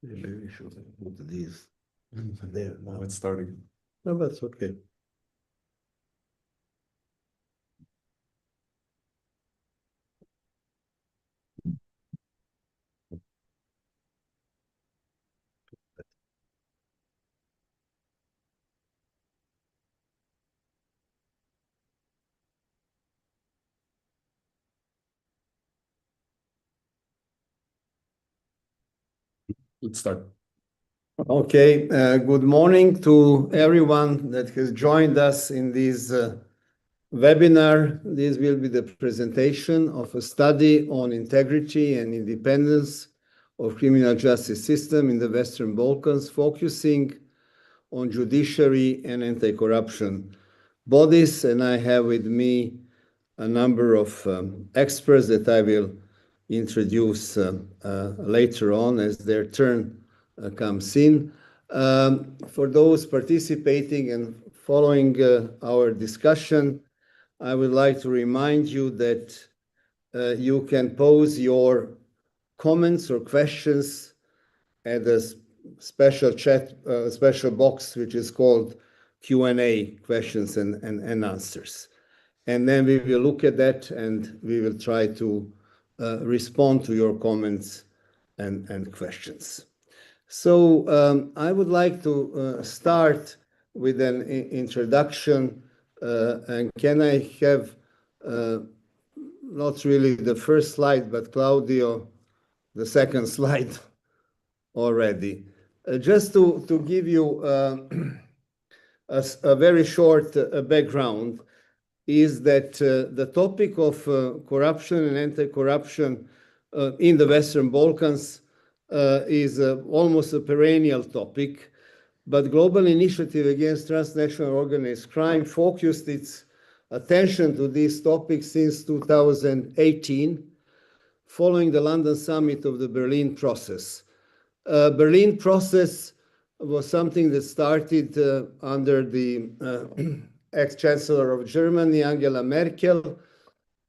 Maybe we should put these there now. It's starting. No, that's okay. Let's start. Okay, good morning to everyone that has joined us in this webinar. This will be the presentation of a study on integrity and independence of criminal justice system in the Western Balkans, focusing on judiciary and anti-corruption bodies. And I have with me a number of experts that I will introduce later on as their turn comes in. For those participating and following our discussion, I would like to remind you that you can pose your comments or questions at a special chat, special box, which is called Q&A, questions and answers. And then we will look at that and we will try to respond to your comments and questions. So I would like to start with an introduction. And can I have not really the first slide, but Claudio, the second slide already. Just to give you a very short background, is that the topic of corruption and anti-corruption in the Western Balkans is almost a perennial topic, but Global Initiative Against Transnational Organized Crime focused its attention to this topic since 2018, following the London summit of the Berlin process. Berlin process was something that started under the ex-chancellor of Germany, Angela Merkel,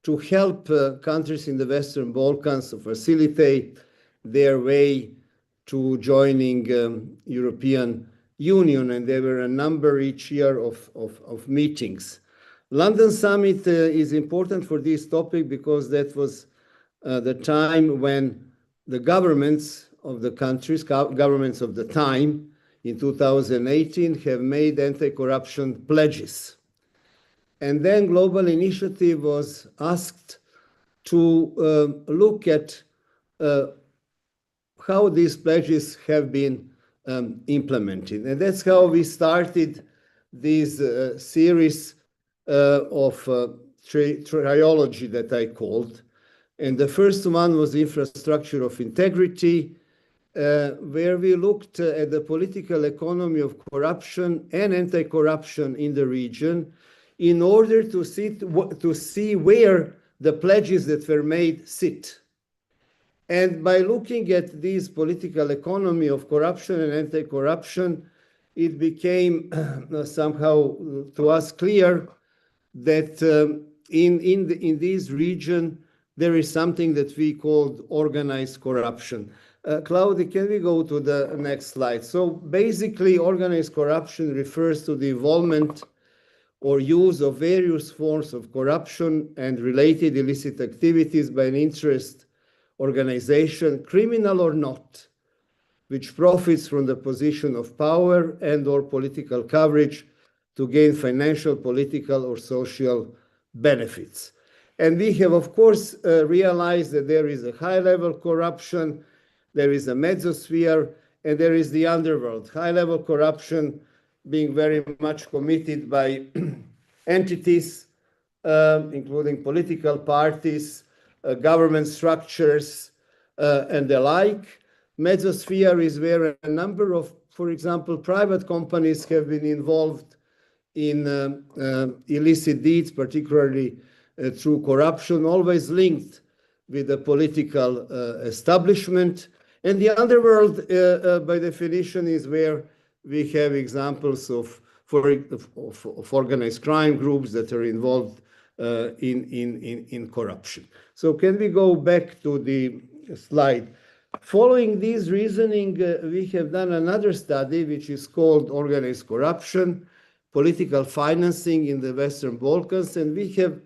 to help countries in the Western Balkans to facilitate their way to joining European Union. And there were a number each year of meetings. London summit is important for this topic because that was the time when the governments of the countries, governments of the time, in 2018, have made anti-corruption pledges. And then Global Initiative was asked to look at how these pledges have been implemented. And that's how we started this series of trilogy that I called. And the first one was infrastructure of integrity, where we looked at the political economy of corruption and anti-corruption in the region in order to see where the pledges that were made sit. And by looking at this political economy of corruption and anti-corruption, it became somehow to us clear that in this region, there is something that we called organized corruption. Claudia, can we go to the next slide? So basically, organized corruption refers to the involvement or use of various forms of corruption and related illicit activities by an interest organization, criminal or not, which profits from the position of power and or political coverage to gain financial, political, or social benefits. And we have, of course, realized that there is a high-level corruption, there is a mesosphere, and there is the underworld. High-level corruption being very much committed by entities, including political parties, government structures, and the like. Mesosphere is where a number of, for example, private companies have been involved in illicit deeds, particularly through corruption, always linked with the political establishment. And the underworld, by definition, is where we have examples of organized crime groups that are involved in corruption. So can we go back to the slide? Following this reasoning, we have done another study, which is called Organized Corruption, Political Financing in the Western Balkans, and we have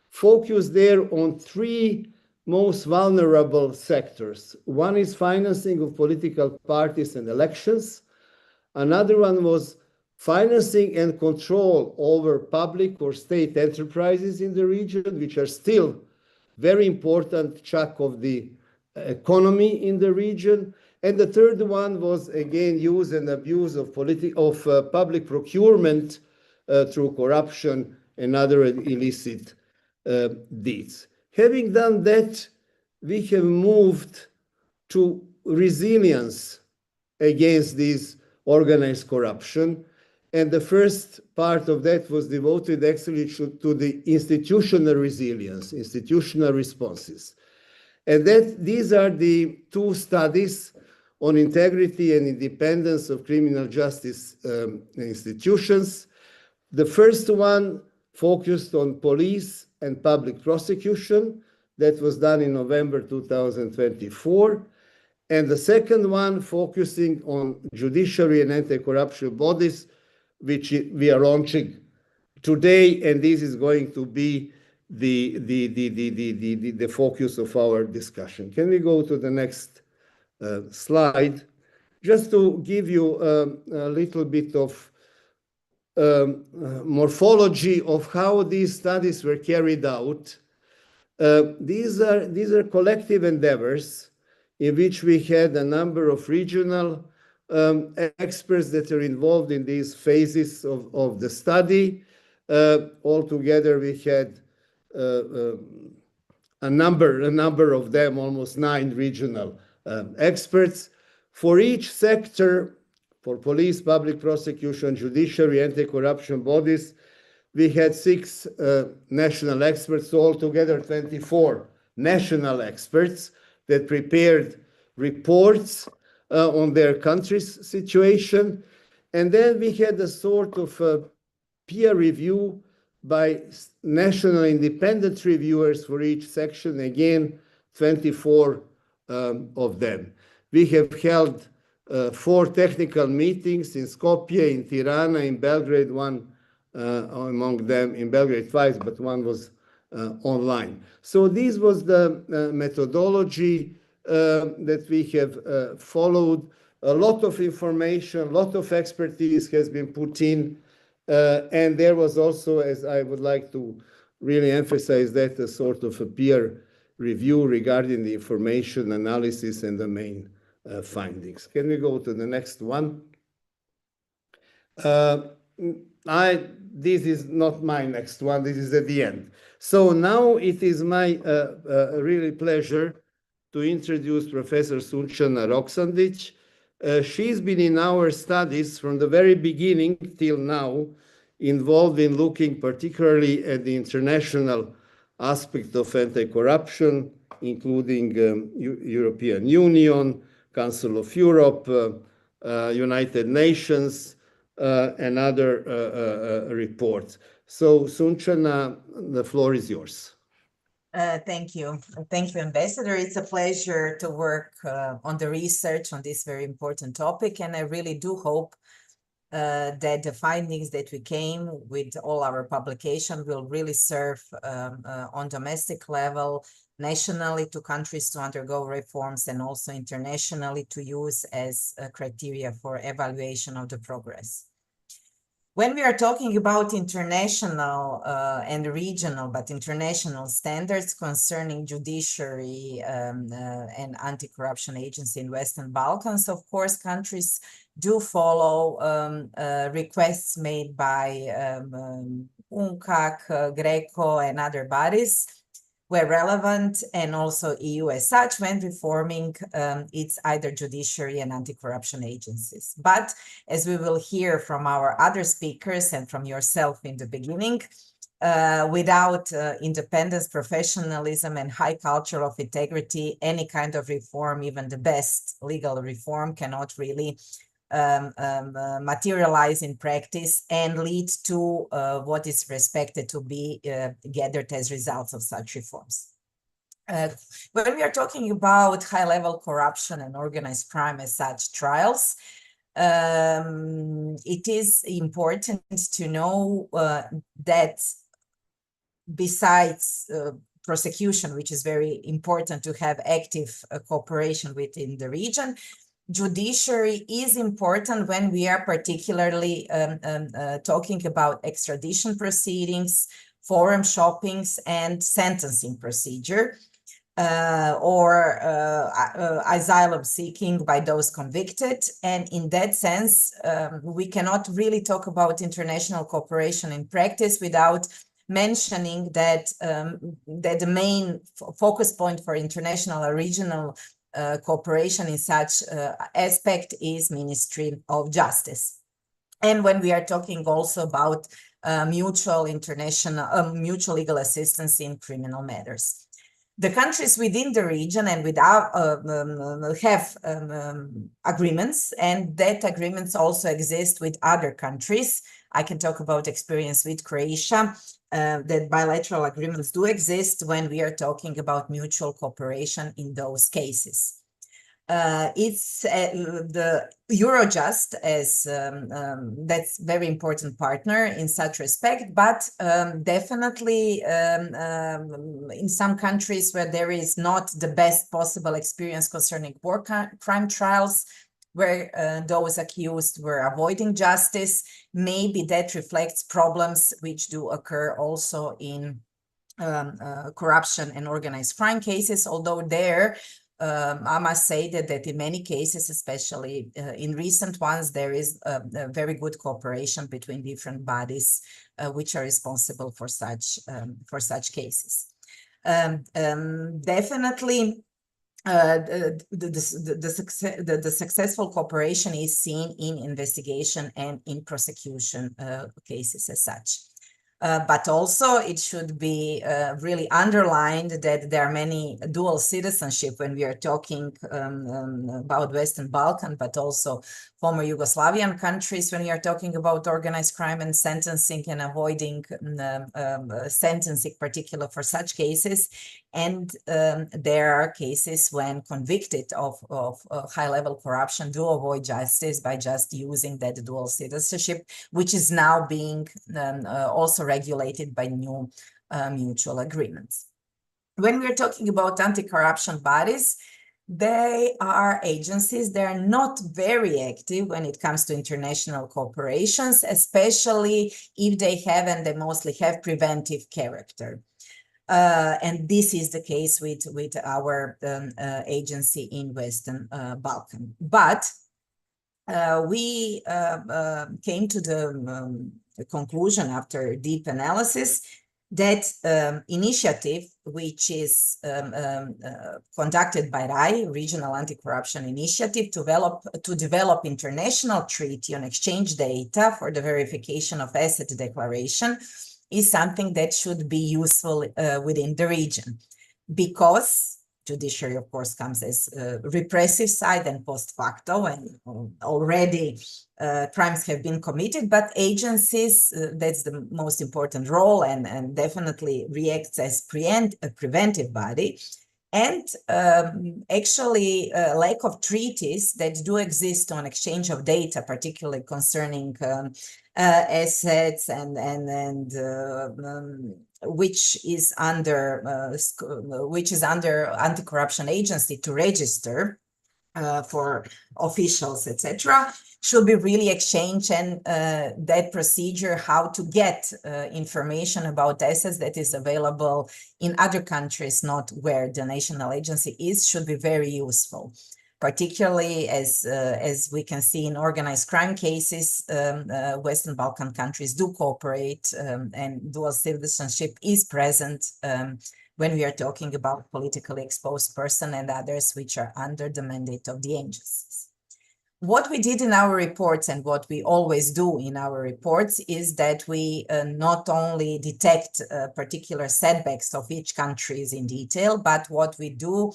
focused there on three most vulnerable sectors. One is financing of political parties and elections. Another one was financing and control over public or state enterprises in the region, which are still very important chunk of the economy in the region. And the third one was, again, use and abuse of public procurement through corruption and other illicit deeds. Having done that, we have moved to resilience against this organized corruption. And the first part of that was devoted actually to the institutional resilience, institutional responses. And these are the two studies on integrity and independence of criminal justice institutions. The first one focused on police and public prosecution. That was done in November 2024. And the second one focusing on judiciary and anti-corruption bodies, which we are launching today, and this is going to be the focus of our discussion. Can we go to the next slide? Just to give you a little bit of morphology of how these studies were carried out. These are collective endeavors in which we had a number of regional experts that are involved in these phases of the study. Altogether, we had a number of them, almost 9 regional experts. For each sector, for police, public prosecution, judiciary, anti-corruption bodies, we had 6 national experts, so altogether 24 national experts that prepared reports on their country's situation. And then we had a sort of peer review by national independent reviewers for each section, again, 24 of them. We have held 4 technical meetings in Skopje, in Tirana, in Belgrade, one among them in Belgrade twice, but one was online. So this was the methodology that we have followed. A lot of information, a lot of expertise has been put in. And there was also, as I would like to really emphasize that, a sort of a peer review regarding the information analysis and the main findings. Can we go to the next one? This is not my next one, this is at the end. So now it is my really pleasure to introduce Professor Sunčana Roksandić. She's been in our studies from the very beginning till now, involved in looking particularly at the international aspect of anti-corruption, including European Union, Council of Europe, United Nations, and other reports. So Sunčana, the floor is yours. Thank you. Thank you, Ambassador. It's a pleasure to work on the research on this very important topic. And I really do hope that the findings that we came with all our publication will really serve on domestic level, nationally to countries to undergo reforms, and also internationally to use as a criteria for evaluation of the progress. When we are talking about international and regional, but international standards concerning judiciary and anti-corruption agency in Western Balkans, of course, countries do follow requests made by UNCAC, Greco, and other bodies where relevant, and also EU as such when reforming its either judiciary and anti-corruption agencies. But as we will hear from our other speakers and from yourself in the beginning, without independence, professionalism, and high culture of integrity, any kind of reform, even the best legal reform, cannot really materialize in practice and lead to what is expected to be gathered as results of such reforms. When we are talking about high-level corruption and organized crime as such trials, it is important to know that besides prosecution, which is very important to have active cooperation within the region, judiciary is important when we are particularly talking about extradition proceedings, forum shoppings, and sentencing procedure, or asylum seeking by those convicted. And in that sense, we cannot really talk about international cooperation in practice without mentioning that, that the main focus point for international or regional cooperation in such aspect is Ministry of Justice. And when we are talking also about mutual mutual legal assistance in criminal matters. The countries within the region and without have agreements, and that agreements also exist with other countries. I can talk about experience with Croatia, that bilateral agreements do exist when we are talking about mutual cooperation in those cases. It's the Eurojust as that's very important partner in such respect, but definitely in some countries where there is not the best possible experience concerning war crime trials, where those accused were avoiding justice, maybe that reflects problems which do occur also in corruption and organized crime cases, although there I must say that in many cases, especially in recent ones, there is a very good cooperation between different bodies which are responsible for such cases. Definitely, the successful cooperation is seen in investigation and in prosecution cases as such. But also it should be really underlined that there are many dual citizenship when we are talking about Western Balkan, but also former Yugoslavian countries when we are talking about organized crime and sentencing and avoiding sentencing, particular for such cases. And there are cases when convicted of high-level corruption do avoid justice by just using that dual citizenship, which is now being also regulated by new mutual agreements. When we're talking about anti-corruption bodies, they are agencies. They are not very active when it comes to international cooperations, especially if they have, and they mostly have, preventive character. And this is the case with our agency in Western Balkan. But we came to the conclusion after deep analysis that initiative, which is conducted by RAI, Regional Anti-Corruption Initiative, to develop international treaty on exchange data for the verification of asset declaration, is something that should be useful within the region, because judiciary, of course, comes as a repressive side and post facto, and already crimes have been committed, but agencies, that's the most important role, and definitely reacts as a preventive body. And actually, lack of treaties that do exist on exchange of data, particularly concerning assets and which is under anti-corruption agency to register for officials, etc., should be really exchanged, and that procedure, how to get information about assets that is available in other countries, not where the national agency is, should be very useful. Particularly as we can see in organized crime cases, Western Balkan countries do cooperate, and dual citizenship is present when we are talking about politically exposed person and others which are under the mandate of the agencies. What we did in our reports, and what we always do in our reports, is that we not only detect particular setbacks of each country in detail, but what we do,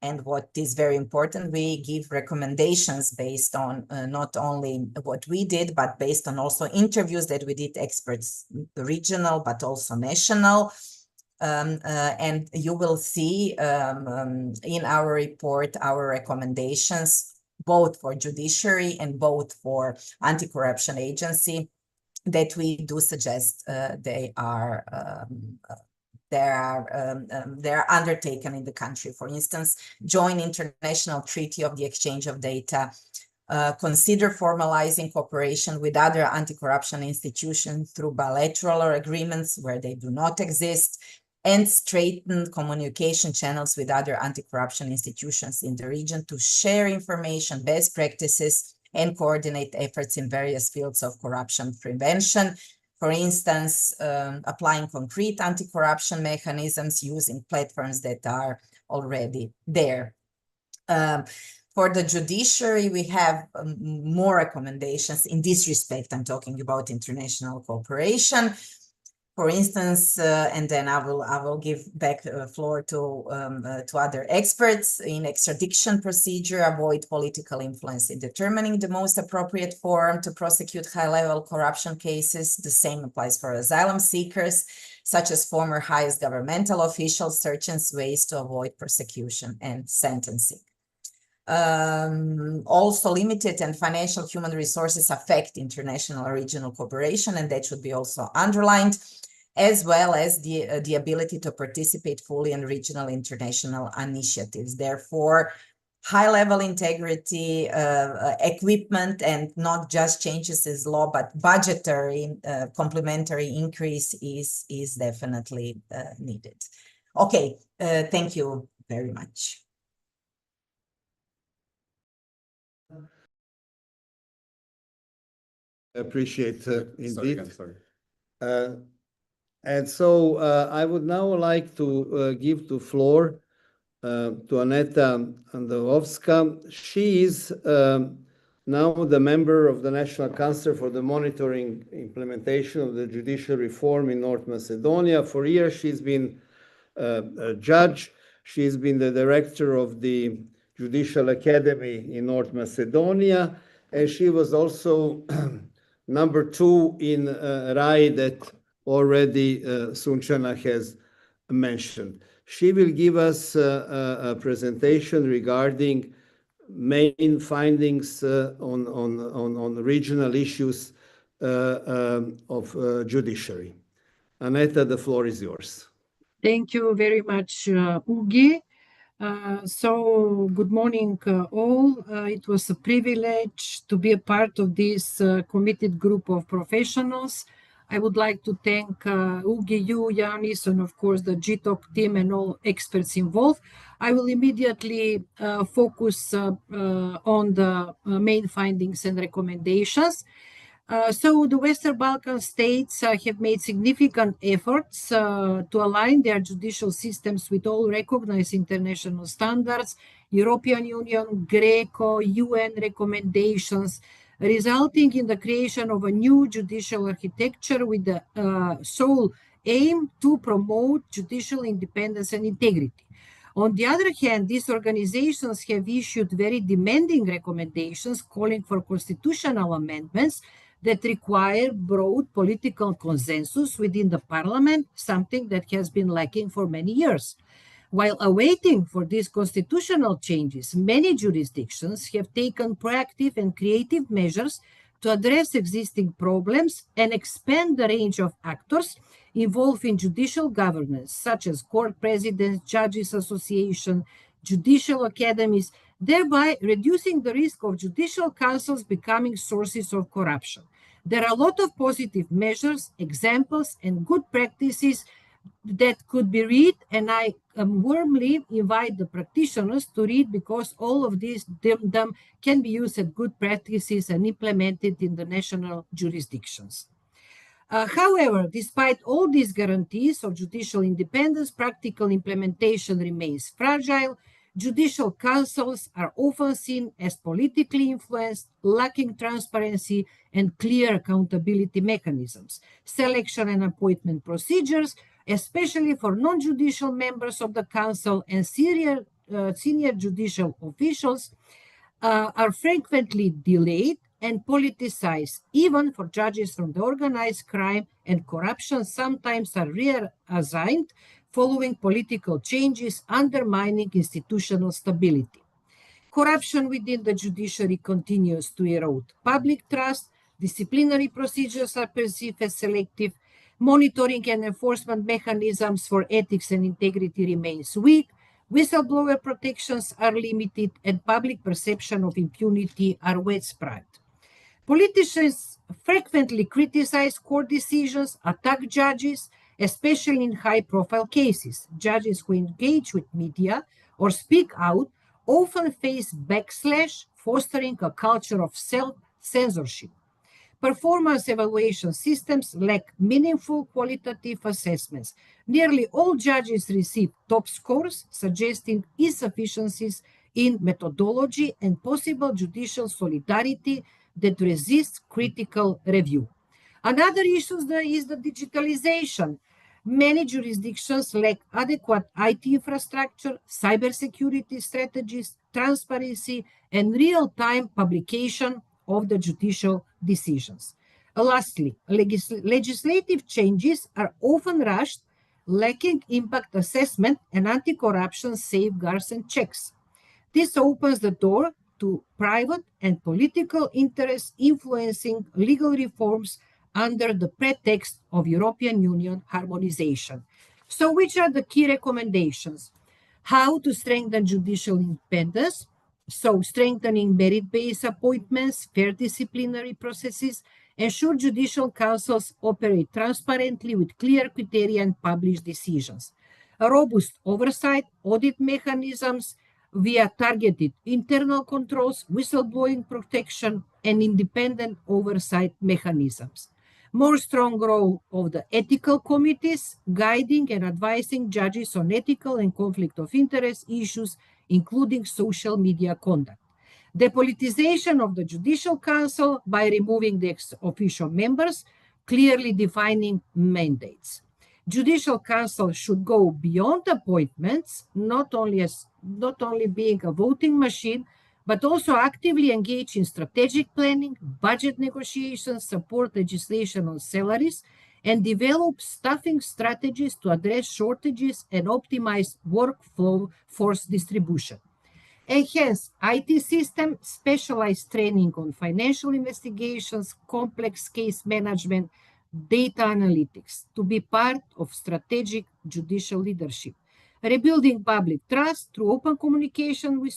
and what is very important, we give recommendations based on not only what we did, but based on also interviews that we did, experts, regional, but also national, And you will see in our report our recommendations, both for judiciary and both for anti-corruption agency, that we do suggest they are undertaken in the country. For instance, join international treaty of the exchange of data, consider formalizing cooperation with other anti-corruption institutions through bilateral or agreements where they do not exist, and straighten communication channels with other anti-corruption institutions in the region to share information, best practices, and coordinate efforts in various fields of corruption prevention. For instance, applying concrete anti-corruption mechanisms using platforms that are already there. For the judiciary, we have more recommendations in this respect. I'm talking about international cooperation. For instance, and then I will give back the floor to other experts. In extradition procedure, avoid political influence in determining the most appropriate forum to prosecute high-level corruption cases. The same applies for asylum seekers, such as former highest governmental officials, search and ways to avoid persecution and sentencing. Also, limited and financial human resources affect international or regional cooperation, and that should be also underlined, as well as the ability to participate fully in regional international initiatives. Therefore, high-level integrity, equipment, and not just changes in law, but budgetary complementary increase is definitely needed. Okay, thank you very much. Appreciate indeed. Sorry. And so I would now like to give the floor to Aneta Andowska. She is now the member of the National Council for the Monitoring Implementation of the Judicial Reform in North Macedonia. For years, she's been a judge. She's been the director of the Judicial Academy in North Macedonia, and she was also number 2 in RAI that already Sunčana has mentioned. She will give us a presentation regarding main findings on regional issues of judiciary. Aneta, the floor is yours. Thank you very much, Ugi. So good morning, all. It was a privilege to be a part of this committed group of professionals. I would like to thank Ugi, you, Yanis, and of course the GI-TOC team and all experts involved. I will immediately focus on the main findings and recommendations. So the Western Balkan states have made significant efforts to align their judicial systems with all recognized international standards, European Union, GRECO, UN recommendations, resulting in the creation of a new judicial architecture with the sole aim to promote judicial independence and integrity. On the other hand, these organizations have issued very demanding recommendations calling for constitutional amendments that require broad political consensus within the parliament, something that has been lacking for many years. While awaiting for these constitutional changes, many jurisdictions have taken proactive and creative measures to address existing problems and expand the range of actors involved in judicial governance, such as court presidents, judges association, judicial academies, thereby reducing the risk of judicial councils becoming sources of corruption. There are a lot of positive measures, examples, and good practices that could be read, and I warmly invite the practitioners to read, because all of these them can be used as good practices and implemented in the national jurisdictions. However, despite all these guarantees of judicial independence, practical implementation remains fragile. Judicial councils are often seen as politically influenced, lacking transparency and clear accountability mechanisms. Selection and appointment procedures, especially for non-judicial members of the council and senior judicial officials, are frequently delayed and politicized. Even for judges from the organized crime and corruption, sometimes are reassigned following political changes undermining institutional stability. Corruption within the judiciary continues to erode public trust, disciplinary procedures are perceived as selective, monitoring and enforcement mechanisms for ethics and integrity remains weak, whistleblower protections are limited, and public perception of impunity are widespread. Politicians frequently criticize court decisions, attack judges, especially in high-profile cases. Judges who engage with media or speak out often face backslash, fostering a culture of self-censorship. Performance evaluation systems lack meaningful qualitative assessments. Nearly all judges receive top scores, suggesting insufficiencies in methodology and possible judicial solidarity that resists critical review. Another issue is the digitalization. Many jurisdictions lack adequate IT infrastructure, cybersecurity strategies, transparency, and real-time publication of the judicial decisions. Lastly, legislative changes are often rushed, lacking impact assessment and anti-corruption safeguards and checks. This opens the door to private and political interests influencing legal reforms under the pretext of European Union harmonization. So, which are the key recommendations? How to strengthen judicial independence? So, strengthening merit-based appointments, fair disciplinary processes, ensure judicial councils operate transparently with clear criteria and published decisions. A robust oversight, audit mechanisms via targeted internal controls, whistleblowing protection, and independent oversight mechanisms. More strong role of the ethical committees, guiding and advising judges on ethical and conflict of interest issues, including social media conduct. Depolitization of the Judicial Council by removing the ex-officio members, clearly defining mandates. Judicial Council should go beyond appointments, not only being a voting machine, but also actively engage in strategic planning, budget negotiations, support legislation on salaries, and develop staffing strategies to address shortages and optimize workflow force distribution. Enhance IT system, specialized training on financial investigations, complex case management, data analytics to be part of strategic judicial leadership. Rebuilding public trust through open communication with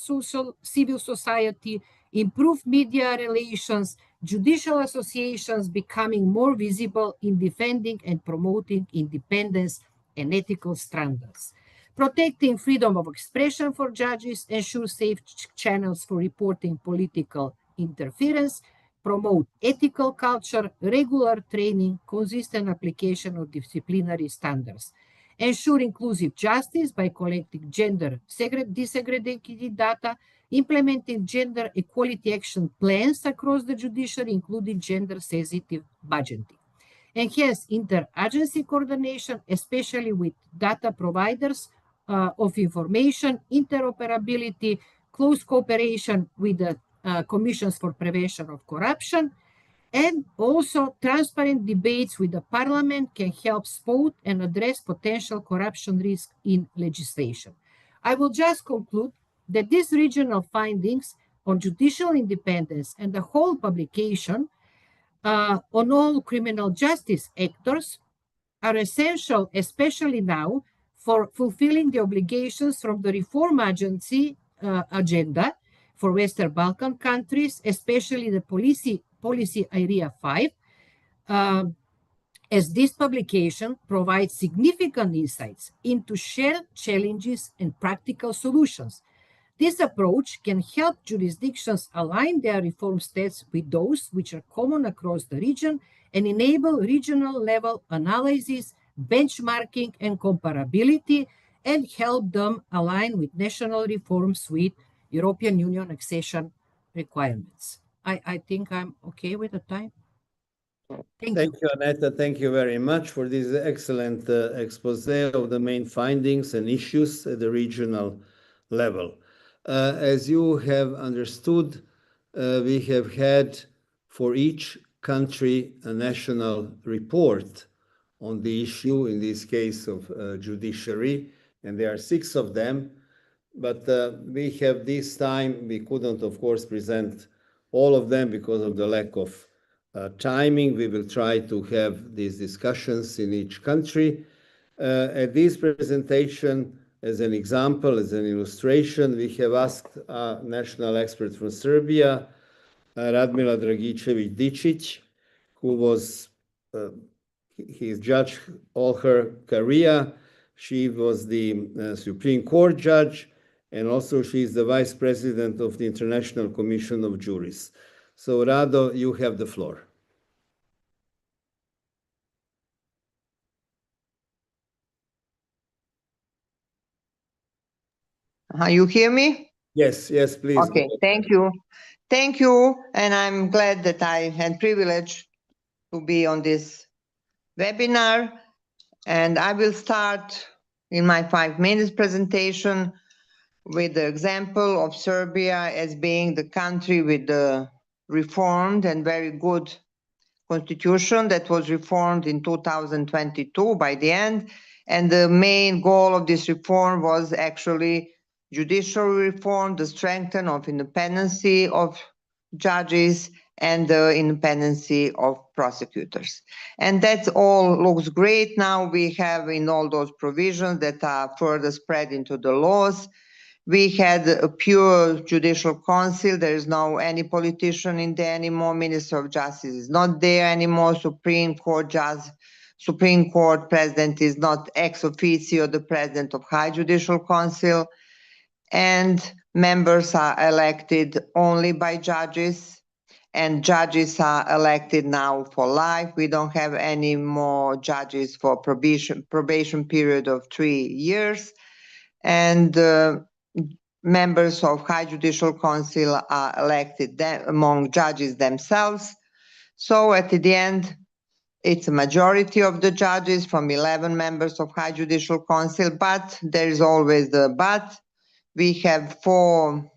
civil society, improve media relations, judicial associations becoming more visible in defending and promoting independence and ethical standards. Protecting freedom of expression for judges, ensure safe channels for reporting political interference, promote ethical culture, regular training, consistent application of disciplinary standards. Ensure inclusive justice by collecting gender disaggregated data, implementing gender equality action plans across the judiciary, including gender-sensitive budgeting. Enhance interagency coordination, especially with data providers of information, interoperability, close cooperation with the commissions for prevention of corruption, and also transparent debates with the parliament can help spot and address potential corruption risks in legislation. I will just conclude that these regional findings on judicial independence and the whole publication on all criminal justice actors are essential, especially now, for fulfilling the obligations from the reform agency agenda for Western Balkan countries, especially the policy area 5, as this publication provides significant insights into shared challenges and practical solutions. This approach can help jurisdictions align their reform steps with those which are common across the region and enable regional level analysis, benchmarking, and comparability, and help them align with national reforms with European Union accession requirements. I think I'm okay with the time. Thank you, Annette. Thank you very much for this excellent expose of the main findings and issues at the regional level. As you have understood, we have had for each country a national report on the issue, in this case of judiciary, and there are 6 of them. But we have this time, we couldn't, of course, present all of them because of the lack of timing. We will try to have these discussions in each country. At this presentation, as an example, as an illustration, we have asked a national expert from Serbia, Radmila Dragicevic-Dičić, who was, he's judged all her career. She was the Supreme Court judge, and also she is the vice president of the International Commission of Juries. So Rado, you have the floor. You hear me? Yes, yes, please. Okay, thank you. Thank you, and I'm glad that I had privilege to be on this webinar. And I will start in my 5 minutes presentation with the example of Serbia as being the country with the reformed and very good constitution that was reformed in 2022 by the end. And the main goal of this reform was actually judiciary reform, the strengthening of independency of judges and the independency of prosecutors. And that all looks great now. We have in all those provisions that are further spread into the laws. We had a pure judicial council. There is no any politician in there anymore. Minister of Justice is not there anymore. Supreme Court president is not ex officio the president of High Judicial Council. And members are elected only by judges, and judges are elected now for life. We don't have any more judges for probation period of 3 years. And members of High Judicial Council are elected among judges themselves. So at the end, it's a majority of the judges from 11 members of High Judicial Council, but there is always the but. We have 4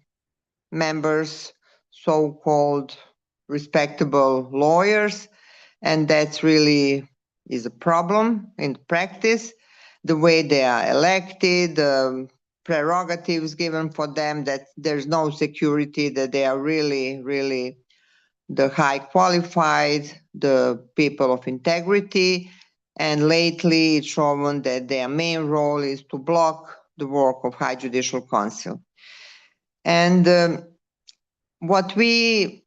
members, so-called respectable lawyers, and that really is a problem in practice. The way they are elected, the prerogatives given for them, that there's no security that they are really, really the high qualified, the people of integrity. And lately it's shown that their main role is to block the work of High Judicial Council. And what we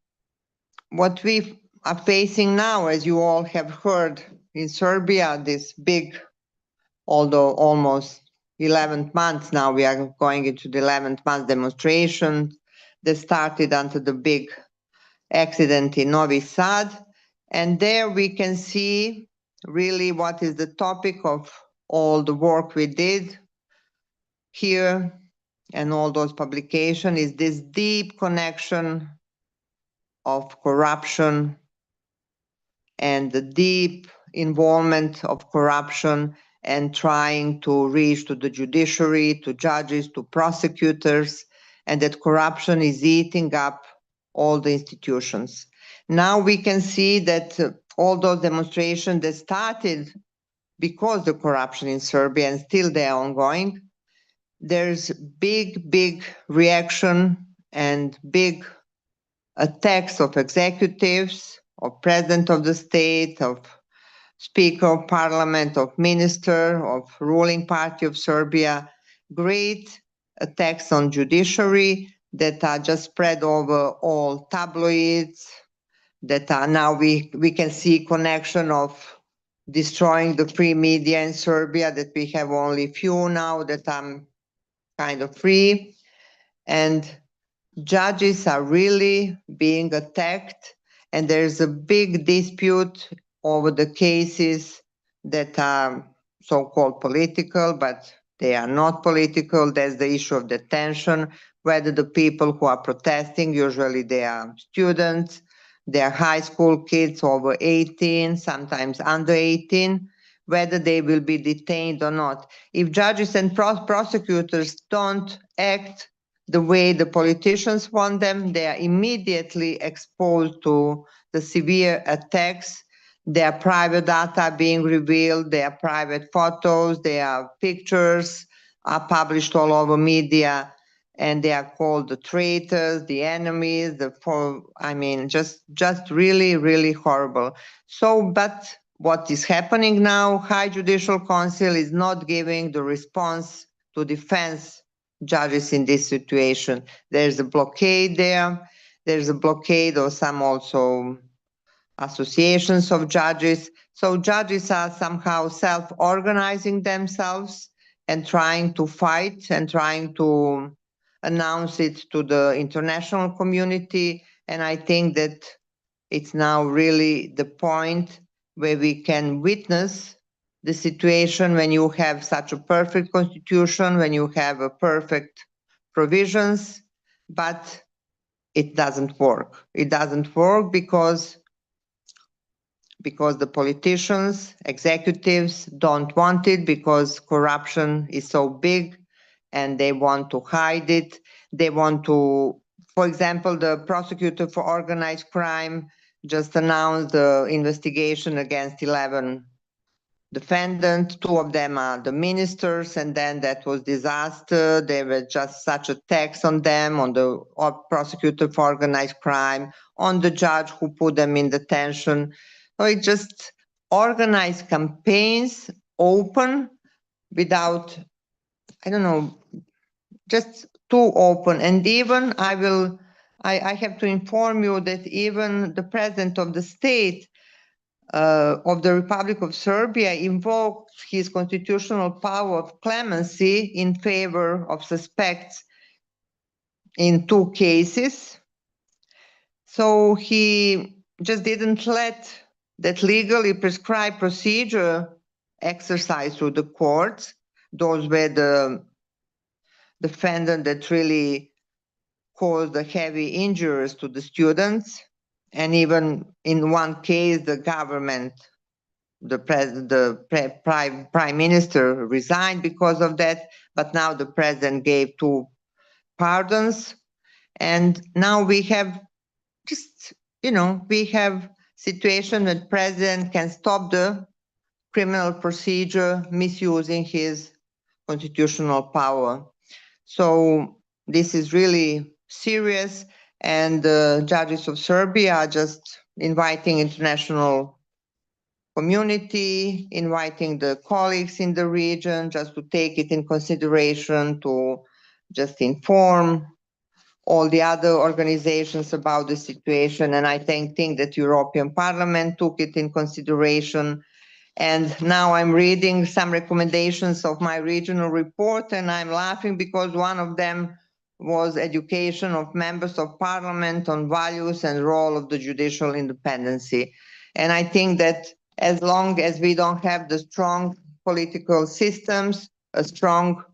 are facing now, as you all have heard, in Serbia, this big, although almost 11th month now, we are going into the 11th month demonstration that started after the big accident in Novi Sad. And there we can see really what is the topic of all the work we did here and all those publications, is this deep connection of corruption and the deep involvement of corruption and trying to reach to the judiciary, to judges, to prosecutors, and that corruption is eating up all the institutions. Now we can see that all those demonstrations that started because the corruption in Serbia, and still they are ongoing, there's big reaction and big attacks of executives, of president of the state, of speaker of parliament, of minister, of ruling party of Serbia, great attacks on judiciary that are just spread over all tabloids, that are now we can see connection of destroying the free media in Serbia, that we have only few now that are kind of free. And judges are really being attacked, and there's a big dispute over the cases that are so-called political, but they are not political. There's the issue of detention, whether the people who are protesting, usually they are students, they are high school kids over 18, sometimes under 18, whether they will be detained or not. If judges and prosecutors don't act the way the politicians want them, they are immediately exposed to the severe attacks their private data being revealed, their private photos, their pictures are published all over media, and they are called the traitors, the enemies, just really, really horrible. So, but what is happening now, High Judicial Council is not giving the response to defense judges in this situation. There's a blockade there. There's a blockade of some also associations of judges. So judges are somehow self-organizing themselves and trying to fight and trying to announce it to the international community. And I think that it's now really the point where we can witness the situation when you have such a perfect constitution, when you have a perfect provisions, but it doesn't work. It doesn't work because the politicians, executives don't want it, because corruption is so big and they want to hide it. They want to, for example, the prosecutor for organized crime just announced the investigation against 11 defendants. 2 of them are the ministers, and then that was disaster. There was just such attacks on them, on the prosecutor for organized crime, on the judge who put them in detention. So it just organized campaigns, open, without, I don't know, just too open. And even I have to inform you that even the president of the state of the Republic of Serbia invoked his constitutional power of clemency in favor of suspects in 2 cases. So he just didn't let that legally prescribed procedure exercised through the courts. Those were the defendants that really caused the heavy injuries to the students. And even in 1 case, the government, the prime minister resigned because of that, but now the president gave 2 pardons. And now we have just, we have situation that president can stop the criminal procedure misusing his constitutional power. So this is really serious, and the judges of Serbia are just inviting international community, inviting the colleagues in the region just to take it in consideration, to just inform all the other organizations about the situation. And I think that European Parliament took it in consideration. And now I'm reading some recommendations of my regional report, and I'm laughing because one of them was education of members of parliament on values and role of the judicial independency. And I think that as long as we don't have the strong political systems, a strong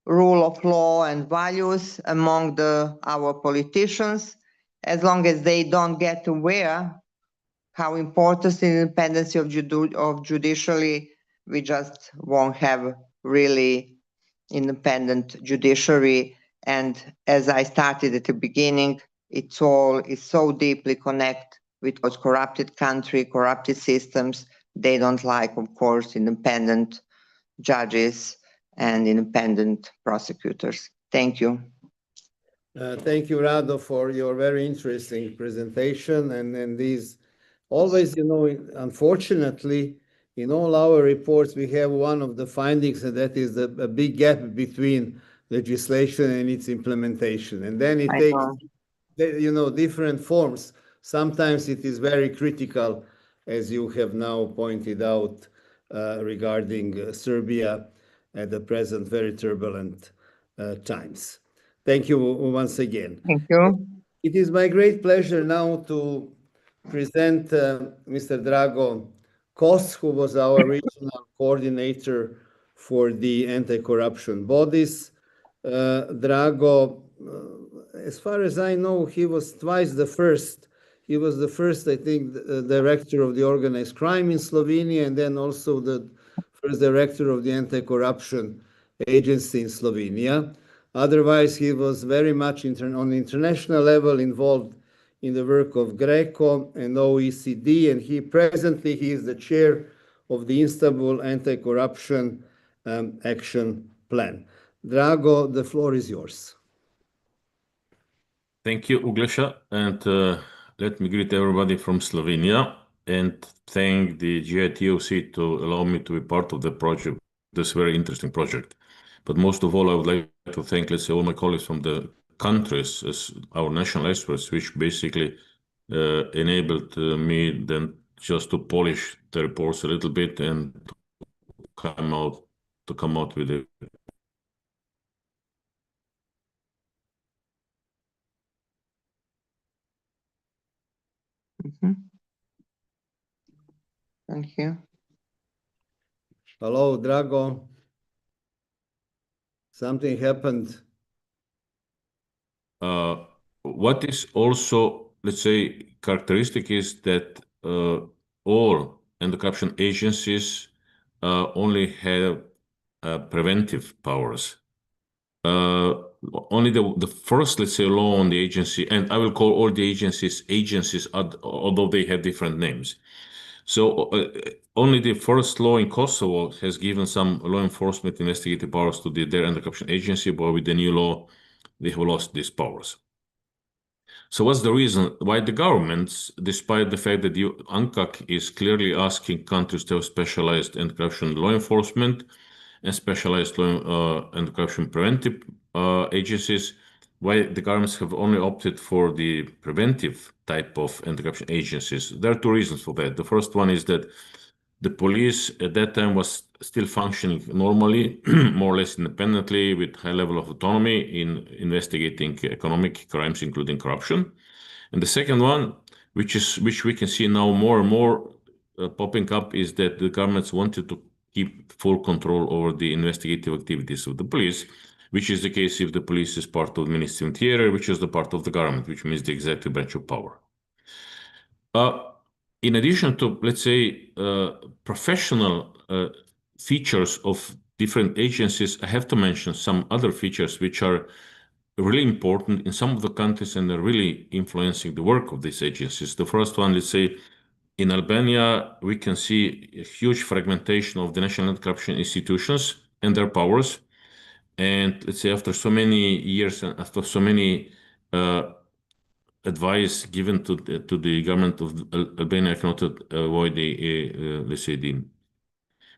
rule of law and values among our politicians, as long as they don't get aware how important the independence of judiciary, we just won't have really independent judiciary. And as I started at the beginning, it's all is so deeply connected with those corrupted country, corrupted systems. They don't like, of course, independent judges and independent prosecutors. Thank you. Thank you, Rado, for your very interesting presentation. And these always, unfortunately, in all our reports, we have one of the findings, and that is a big gap between legislation and its implementation. And then it takes, different forms. Sometimes it is very critical, as you have now pointed out, regarding Serbia at the present very turbulent times. Thank you once again. Thank you. It is my great pleasure now to present Mr. Drago Kos, who was our regional coordinator for the anti-corruption bodies. Drago, as far as I know, he was twice the first. He was the first, I think, director of the organized crime in Slovenia, and then also the first director of the anti-corruption agency in Slovenia. Otherwise, he was very much on the international level involved in the work of Greco and OECD, and he is the chair of the Istanbul Anti-Corruption Action Plan. Drago, the floor is yours. Thank you, Uglesha, and let me greet everybody from Slovenia and thank the GI-TOC to allow me to be part of the project, this very interesting project. But most of all, I would like to thank, let's say, all my colleagues from the countries as our national experts, which basically enabled me then just to polish the reports a little bit and come out with it. Thank you. Hello, Drago. Something happened. What is also, let's say, characteristic is that all anti-corruption agencies only have preventive powers. Only the first, let's say, law on the agency, and I will call all the agencies, although they have different names. So only the first law in Kosovo has given some law enforcement investigative powers to their anti-corruption agency, but with the new law, they have lost these powers. So what's the reason why the governments, despite the fact that the UNCAC is clearly asking countries to have specialized anti-corruption law enforcement and specialized law anti-corruption preventive agencies, why the governments have only opted for the preventive type of anti-corruption agencies? There are two reasons for that. The first one is that the police at that time was still functioning normally, more or less independently, with high level of autonomy in investigating economic crimes, including corruption. And the second one, which we can see now more and more popping up, is that the governments wanted to keep full control over the investigative activities of the police, which is the case if the police is part of the Ministry of Interior, which is the part of the government, which means the executive branch of power. In addition to, let's say, professional features of different agencies, I have to mention some other features which are really important in some of the countries and are really influencing the work of these agencies. The first one, let's say, in Albania, we can see a huge fragmentation of the national anti-corruption institutions and their powers. And let's say after so many years and after so many advice given to the government of Albania, I cannot avoid let's say, the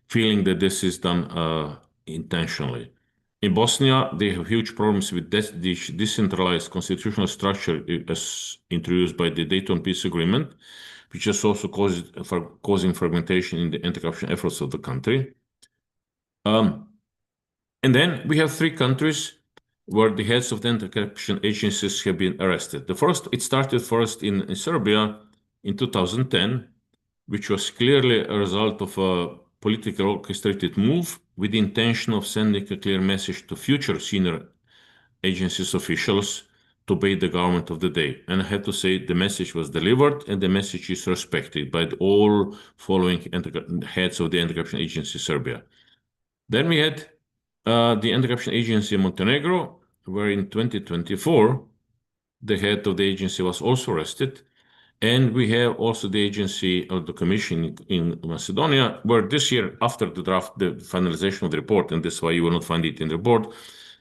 feeling that this is done intentionally. In Bosnia, they have huge problems with this decentralized constitutional structure as introduced by the Dayton Peace Agreement, which has also causing fragmentation in the anti-corruption efforts of the country. And then we have three countries where the heads of the anti-corruption agencies have been arrested. It started first in Serbia in 2010, which was clearly a result of a politically orchestrated move with the intention of sending a clear message to future senior agencies officials to obey the government of the day. And I have to say the message was delivered and the message is respected by all following heads of the anti-corruption agency Serbia. Then we had the anti-corruption agency in Montenegro, where in 2024, the head of the agency was also arrested. And we have also the agency of the commission in Macedonia, where this year, after the finalization of the report, and that's why you will not find it in the report,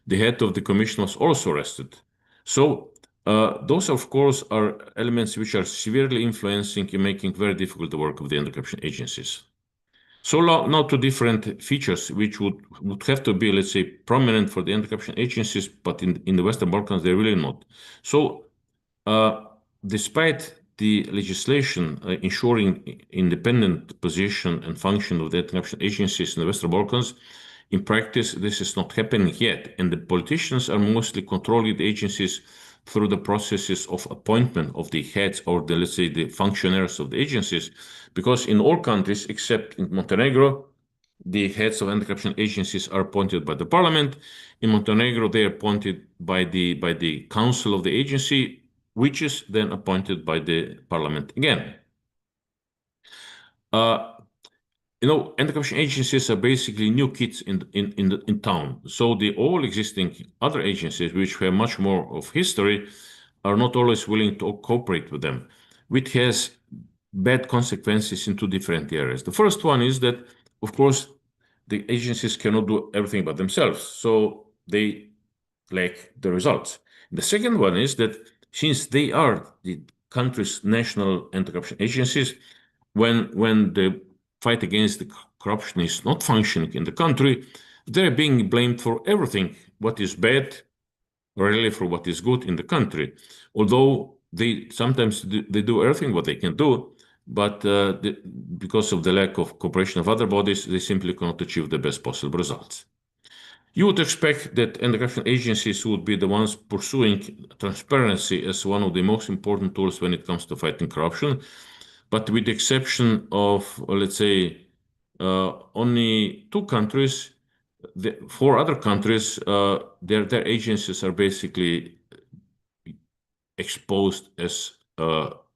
the head of the commission was also arrested. So those, of course, are elements which are severely influencing and making very difficult the work of the anti-corruption agencies. So now to different features which would have to be, let's say, prominent for the anti-corruption agencies, but in the Western Balkans, they're really not. So despite the legislation ensuring independent position and function of the anti-corruption agencies in the Western Balkans, in practice, this is not happening yet. And the politicians are mostly controlling the agencies through the processes of appointment of the heads or the, let's say, the functionaries of the agencies, because in all countries except in Montenegro, the heads of anti-corruption agencies are appointed by the parliament. In Montenegro, they are appointed by the council of the agency, which is then appointed by the parliament again. Anti-corruption agencies are basically new kids in town. So the all existing other agencies, which have much more of history, are not always willing to cooperate with them, which has bad consequences in two different areas. The first one is that, of course, the agencies cannot do everything by themselves, so they lack the results. The second one is that since they are the country's national anti-corruption agencies, when the fight against the corruption is not functioning in the country, they're being blamed for everything what is bad, rarely for what is good in the country. Although they sometimes they do everything what they can do, but because of the lack of cooperation of other bodies, they simply cannot achieve the best possible results. You would expect that anti-corruption agencies would be the ones pursuing transparency as one of the most important tools when it comes to fighting corruption. But with the exception of, let's say, only 2 countries, 4 other countries, their agencies are basically exposed as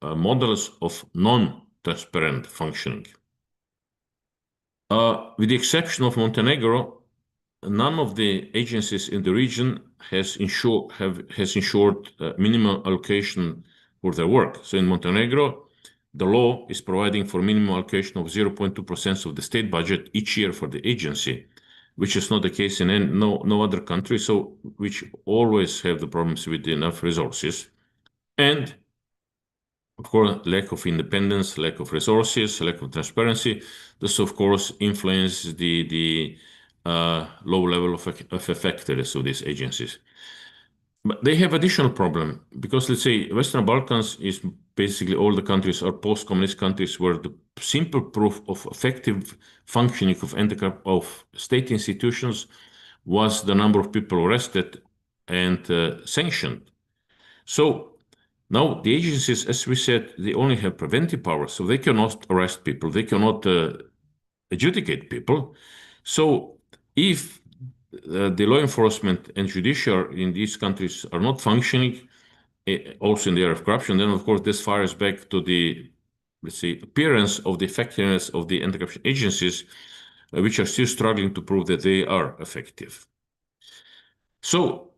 models of non-transparent functioning. With the exception of Montenegro, none of the agencies in the region has ensured minimum allocation for their work. So in Montenegro, the law is providing for minimum allocation of 0.2% of the state budget each year for the agency, which is not the case in no other country, so which always have the problems with enough resources. And of course, lack of independence, lack of resources, lack of transparency. This, of course, influences the low level of effectiveness of these agencies. But they have additional problem because, let's say, Western Balkans is basically all the countries are post-communist countries where the simple proof of effective functioning of state institutions was the number of people arrested and sanctioned. So now the agencies, as we said, they only have preventive powers, so they cannot arrest people, they cannot adjudicate people. So if the law enforcement and judiciary in these countries are not functioning, also in the area of corruption, then of course this fires back to the, let's say, appearance of the effectiveness of the anti-corruption agencies, which are still struggling to prove that they are effective. So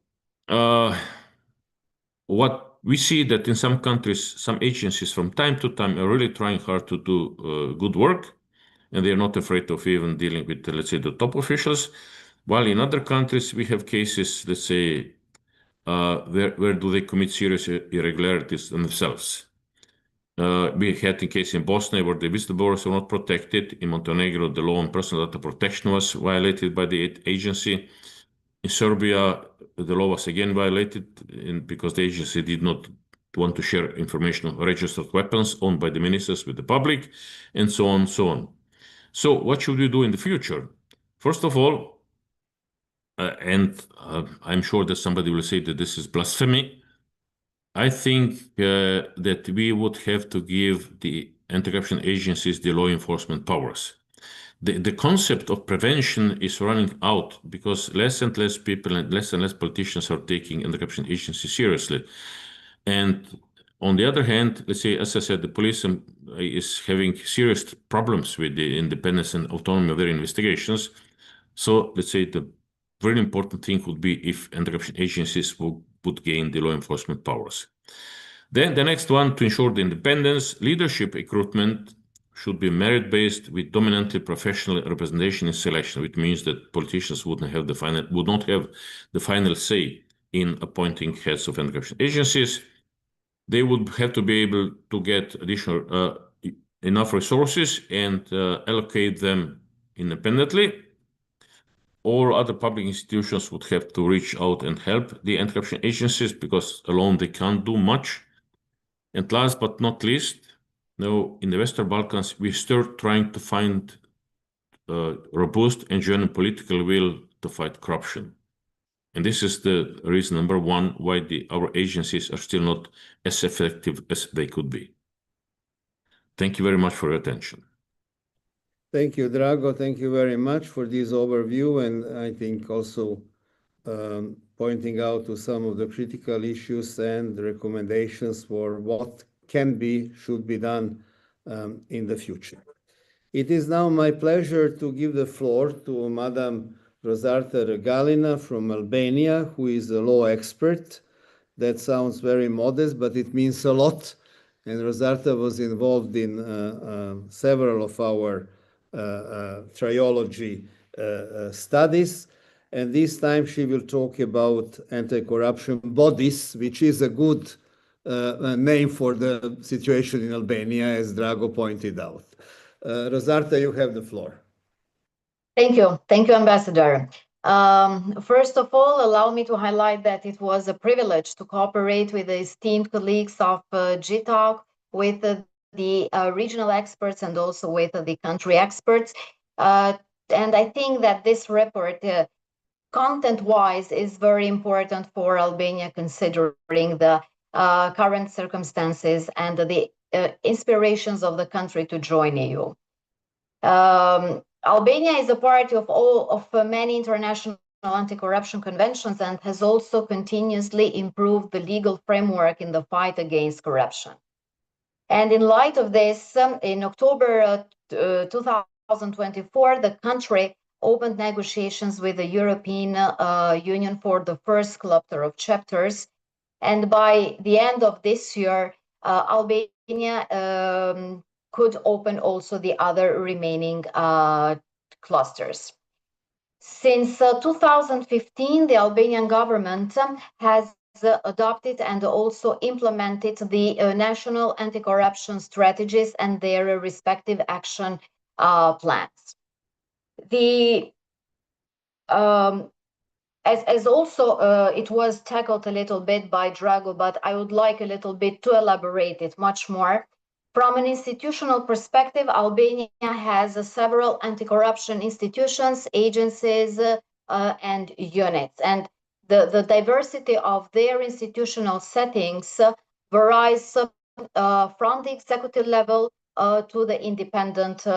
what we see that in some countries, some agencies from time to time are really trying hard to do good work, and they're not afraid of even dealing with, let's say, the top officials. While in other countries, we have cases, let's say, where do they commit serious irregularities themselves. We had a case in Bosnia where the whistleblowers were not protected. In Montenegro, the law on personal data protection was violated by the agency. In Serbia, the law was again violated because the agency did not want to share information on registered weapons owned by the ministers with the public, and so on, so on. So what should we do in the future? First of all, I'm sure that somebody will say that this is blasphemy. I think that we would have to give the anti-corruption agencies the law enforcement powers. The concept of prevention is running out because less and less people and less politicians are taking anti-corruption agencies seriously. And on the other hand, let's say, as I said, the police is having serious problems with the independence and autonomy of their investigations. So let's say the very important thing would be if anti-corruption agencies would gain the law enforcement powers. Then the next one, to ensure the independence, leadership recruitment should be merit-based with dominantly professional representation in selection, which means that politicians would not have the final say in appointing heads of anti-corruption agencies. They would have to be able to get additional enough resources and allocate them independently. All other public institutions would have to reach out and help the anti-corruption agencies because alone they can't do much. And last but not least, now in the Western Balkans, we're still trying to find robust and genuine political will to fight corruption. And this is the reason number one why our agencies are still not as effective as they could be. Thank you very much for your attention. Thank you, Drago. Thank you very much for this overview, and I think also pointing out to some of the critical issues and recommendations for what should be done in the future. It is now my pleasure to give the floor to Madam Rosarta Regalina from Albania, who is a law expert That sounds very modest, but it means a lot. And Rosarta was involved in several of our triology studies. And this time she will talk about anti-corruption bodies, which is a good name for the situation in Albania, as Drago pointed out. Rosarta, you have the floor. Thank you, Ambassador. First of all, allow me to highlight that it was a privilege to cooperate with the esteemed colleagues of GI-TOC, with the regional experts and also with the country experts. And I think that this report, content-wise, is very important for Albania, considering the current circumstances and the inspirations of the country to join EU. Albania is a party of many international anti-corruption conventions and has also continuously improved the legal framework in the fight against corruption. And in light of this, in October 2024, the country opened negotiations with the European Union for the first cluster of chapters. And by the end of this year, Albania could open also the other remaining clusters. Since 2015, the Albanian government has adopted and also implemented the national anti-corruption strategies and their respective action plans. As also it was tackled a little bit by Drago, but I would like a little bit to elaborate it much more. From an institutional perspective, Albania has several anti-corruption institutions, agencies, and units. And the diversity of their institutional settings varies from the executive level to the independent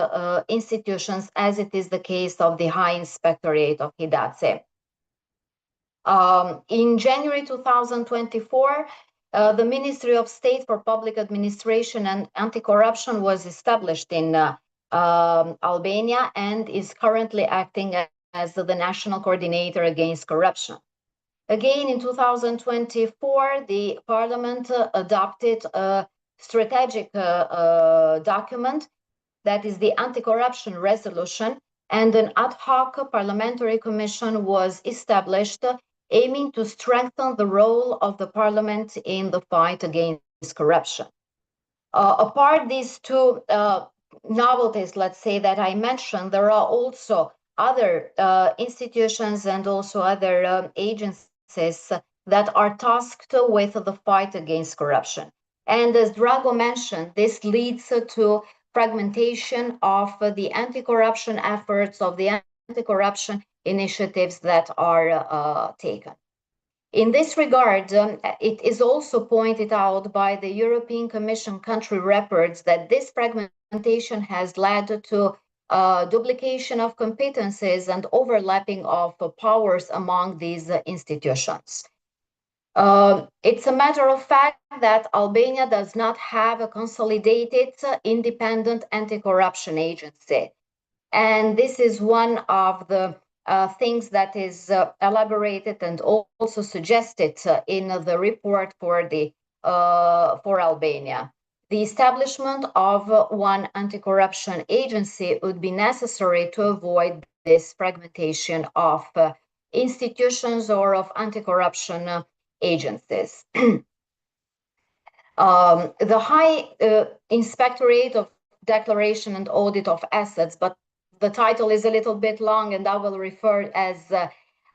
institutions, as it is the case of the High Inspectorate of Hidatse. In January 2024, the Ministry of State for Public Administration and Anti-Corruption was established in Albania and is currently acting as the National Coordinator Against Corruption. Again, in 2024, the Parliament adopted a strategic document, that is the Anti-Corruption Resolution, and an ad hoc parliamentary commission was established, aiming to strengthen the role of the parliament in the fight against corruption. Apart these two novelties, let's say, that I mentioned, there are also other institutions and also other agencies that are tasked with the fight against corruption. And as Drago mentioned, this leads to fragmentation of the anti-corruption efforts, of the anti-corruption initiatives that are taken. In this regard, it is also pointed out by the European Commission country reports that this fragmentation has led to duplication of competences and overlapping of powers among these institutions. It's a matter of fact that Albania does not have a consolidated independent anti-corruption agency. And this is one of the things that is elaborated and also suggested in the report for Albania. The establishment of one anti-corruption agency would be necessary to avoid this fragmentation of institutions or of anti-corruption agencies. The High Inspectorate of Declaration and Audit of Assets, but the title is a little bit long and I will refer as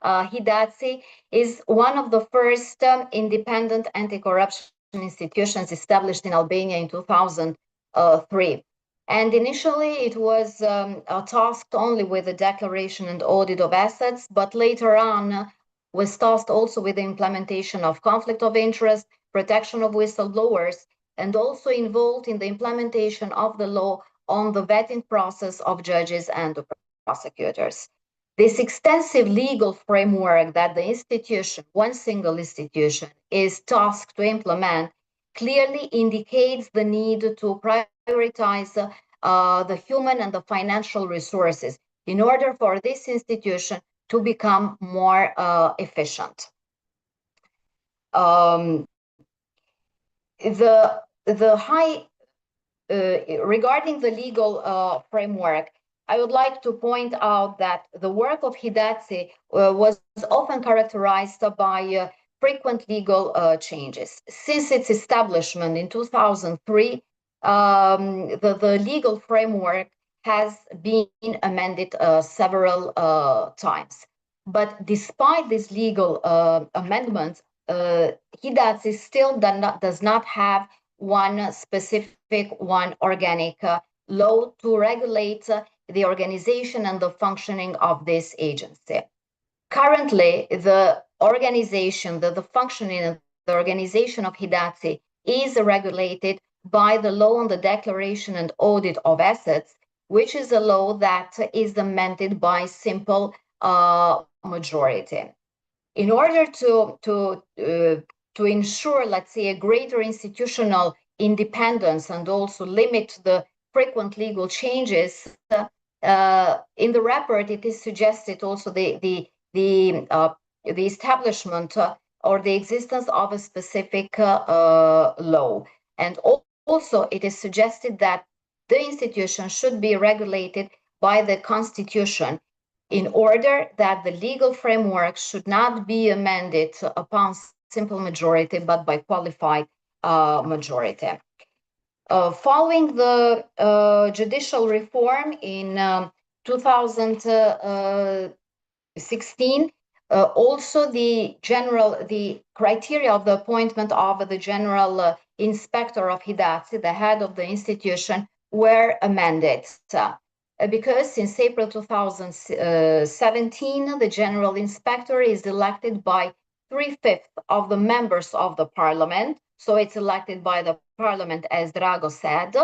Hidatse, is one of the first independent anti-corruption institutions established in Albania in 2003. And initially it was tasked only with the declaration and audit of assets, but later on was tasked also with the implementation of conflict of interest, protection of whistleblowers, and also involved in the implementation of the law on the vetting process of judges and prosecutors. This extensive legal framework that the institution, one single institution, is tasked to implement clearly indicates the need to prioritize the human and the financial resources in order for this institution to become more efficient. Regarding the legal framework, I would like to point out that the work of Hidatsi was often characterized by frequent legal changes. Since its establishment in 2003, the legal framework has been amended several times. But despite these legal amendments, Hidatsi still does not have one specific, one organic law to regulate the organization and the functioning of this agency. Currently, the organization, the functioning and the organization of Hidatsi is regulated by the law on the declaration and audit of assets, which is a law that is amended by simple majority. In order to ensure, let's say, a greater institutional independence and also limit the frequent legal changes, in the report it is suggested also the establishment or the existence of a specific law, and also it is suggested that the institution should be regulated by the Constitution, in order that the legal framework should not be amended upon simple majority, but by qualified majority. Following the judicial reform in 2016, also the criteria of the appointment of the general inspector of Hidatsi, the head of the institution, were amended. Because since April 2017, the general inspector is elected by 3/5 of the members of the parliament. So it's elected by the parliament, as Drago said.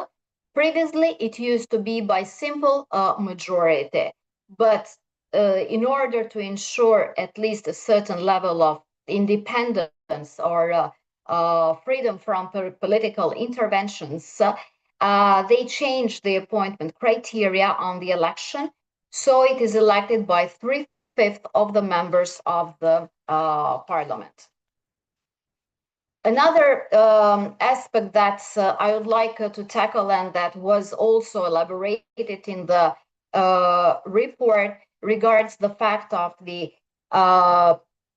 Previously, it used to be by simple majority. But in order to ensure at least a certain level of independence or freedom from political interventions, they changed the appointment criteria on the election. So it is elected by 3/5 of the members of the parliament. Another aspect that I would like to tackle, and that was also elaborated in the report, regards the fact of the,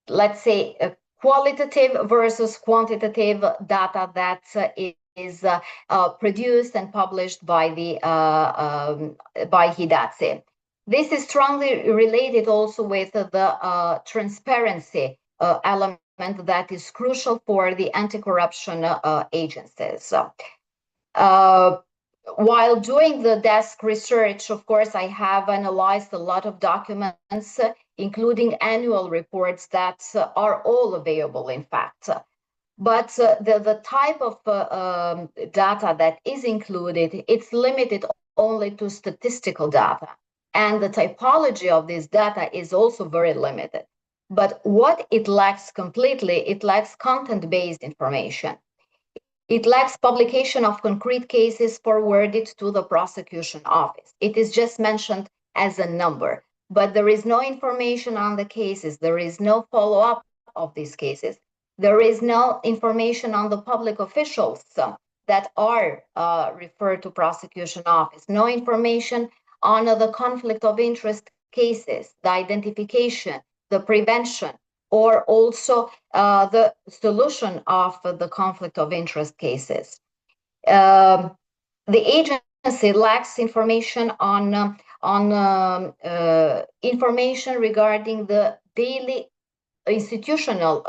let's say, qualitative versus quantitative data that is produced and published by Hidatsi. This is strongly related also with the transparency element that is crucial for the anti-corruption agencies. While doing the desk research, of course, I have analyzed a lot of documents, including annual reports that are all available, in fact. But the type of data that is included, it's limited only to statistical data. And the typology of this data is also very limited. But what it lacks completely, it lacks content-based information. It lacks publication of concrete cases forwarded to the prosecution office. It is just mentioned as a number, but there is no information on the cases. There is no follow-up of these cases. There is no information on the public officials that are referred to prosecution office. No information on the conflict of interest cases, the identification, the prevention, or also the solution of the conflict of interest cases. The agency lacks information on information regarding the daily institutional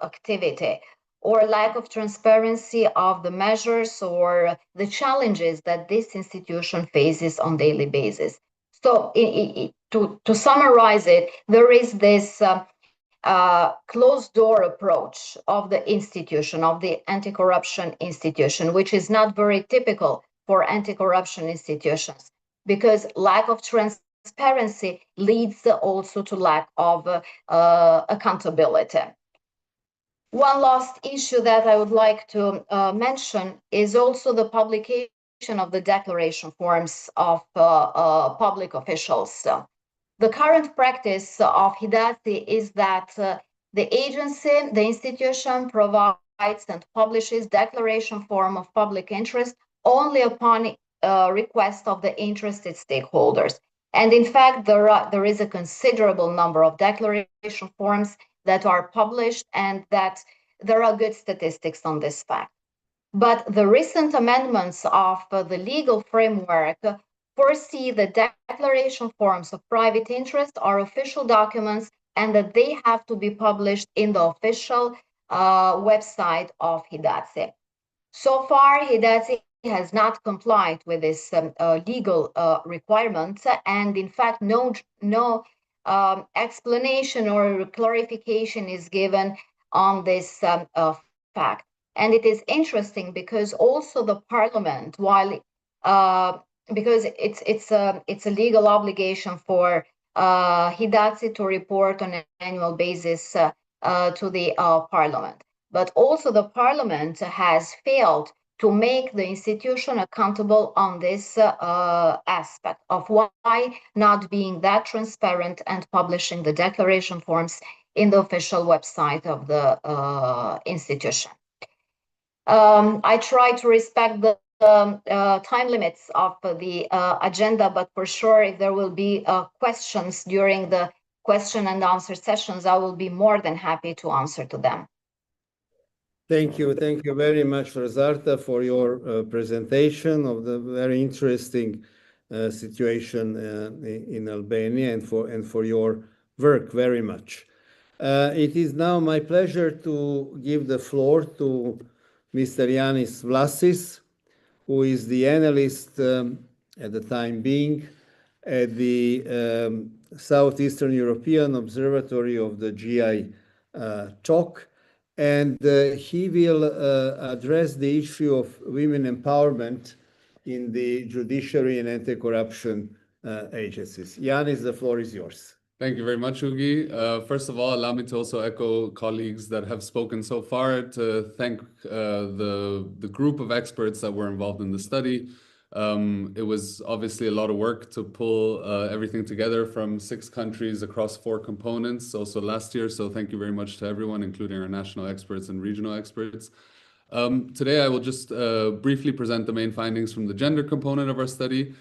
activity, or lack of transparency of the measures or the challenges that this institution faces on daily basis. So to summarize it, there is this closed door approach of the institution, of the anti-corruption institution, which is not very typical for anti-corruption institutions, because lack of transparency leads also to lack of accountability. One last issue that I would like to mention is also the publication of the declaration forms of public officials. The current practice of Hidatsi is that The agency, the institution provides and publishes declaration form of public interest only upon request of the interested stakeholders. And in fact, there is a considerable number of declaration forms that are published, and that there are good statistics on this fact. But the recent amendments of the legal framework foresee the declaration forms of private interest are official documents and that they have to be published in the official website of HIDATSE. So far, HIDATSE has not complied with this legal requirement, and in fact, no explanation or clarification is given on this fact. And it is interesting because also the parliament, while because it's a legal obligation for HIDATSE to report on an annual basis to the parliament, but also the parliament has failed to make the institution accountable on this aspect of why not being that transparent and publishing the declaration forms in the official website of the institution. I try to respect the time limits of the agenda, but for sure, if there will be questions during the question and answer sessions, I will be more than happy to answer to them. Thank you very much, Razarta, for your presentation of the very interesting situation in Albania, and for your work very much. It is now my pleasure to give the floor to Mr. Yanis Vlasis, who is the analyst at the time being at the Southeastern European Observatory of the GI-TOC. And he will address the issue of women empowerment in the judiciary and anti-corruption agencies. Yanis, the floor is yours. Thank you very much, Ugi. First of all, allow me to also echo colleagues that have spoken so far, to thank the group of experts that were involved in the study. It was obviously a lot of work to pull everything together from 6 countries across 4 components also last year. So thank you very much to everyone, including our national experts and regional experts. Today, I will just briefly present the main findings from the gender component of our study.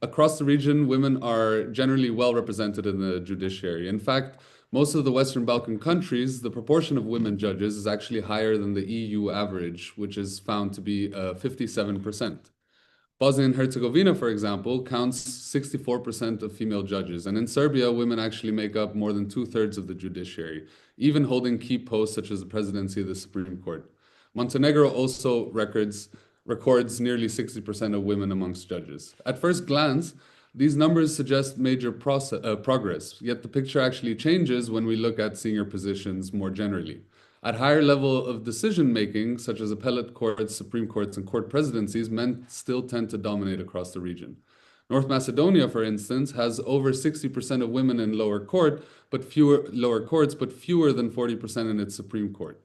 Across the region, women are generally well represented in the judiciary. In fact, most of the Western Balkan countries, the proportion of women judges is actually higher than the EU average, which is found to be 57%. Bosnia and Herzegovina, for example, counts 64% of female judges. And in Serbia, women actually make up more than 2/3 of the judiciary, even holding key posts such as the presidency of the Supreme Court. Montenegro also records nearly 60% of women amongst judges. At first glance, these numbers suggest major progress, yet the picture actually changes when we look at senior positions more generally. At higher level of decision-making, such as appellate courts, Supreme Courts, and court presidencies, men still tend to dominate across the region. North Macedonia, for instance, has over 60% of women in lower courts, but fewer than 40% in its Supreme Court.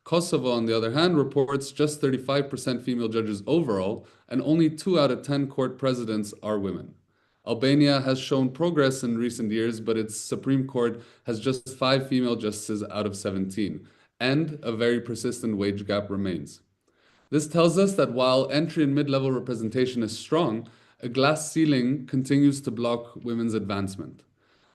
Kosovo, on the other hand, reports just 35% female judges overall, and only 2 out of 10 court presidents are women. Albania has shown progress in recent years, but its Supreme Court has just 5 female justices out of 17, and a very persistent wage gap remains. This tells us that while entry and mid-level representation is strong, a glass ceiling continues to block women's advancement.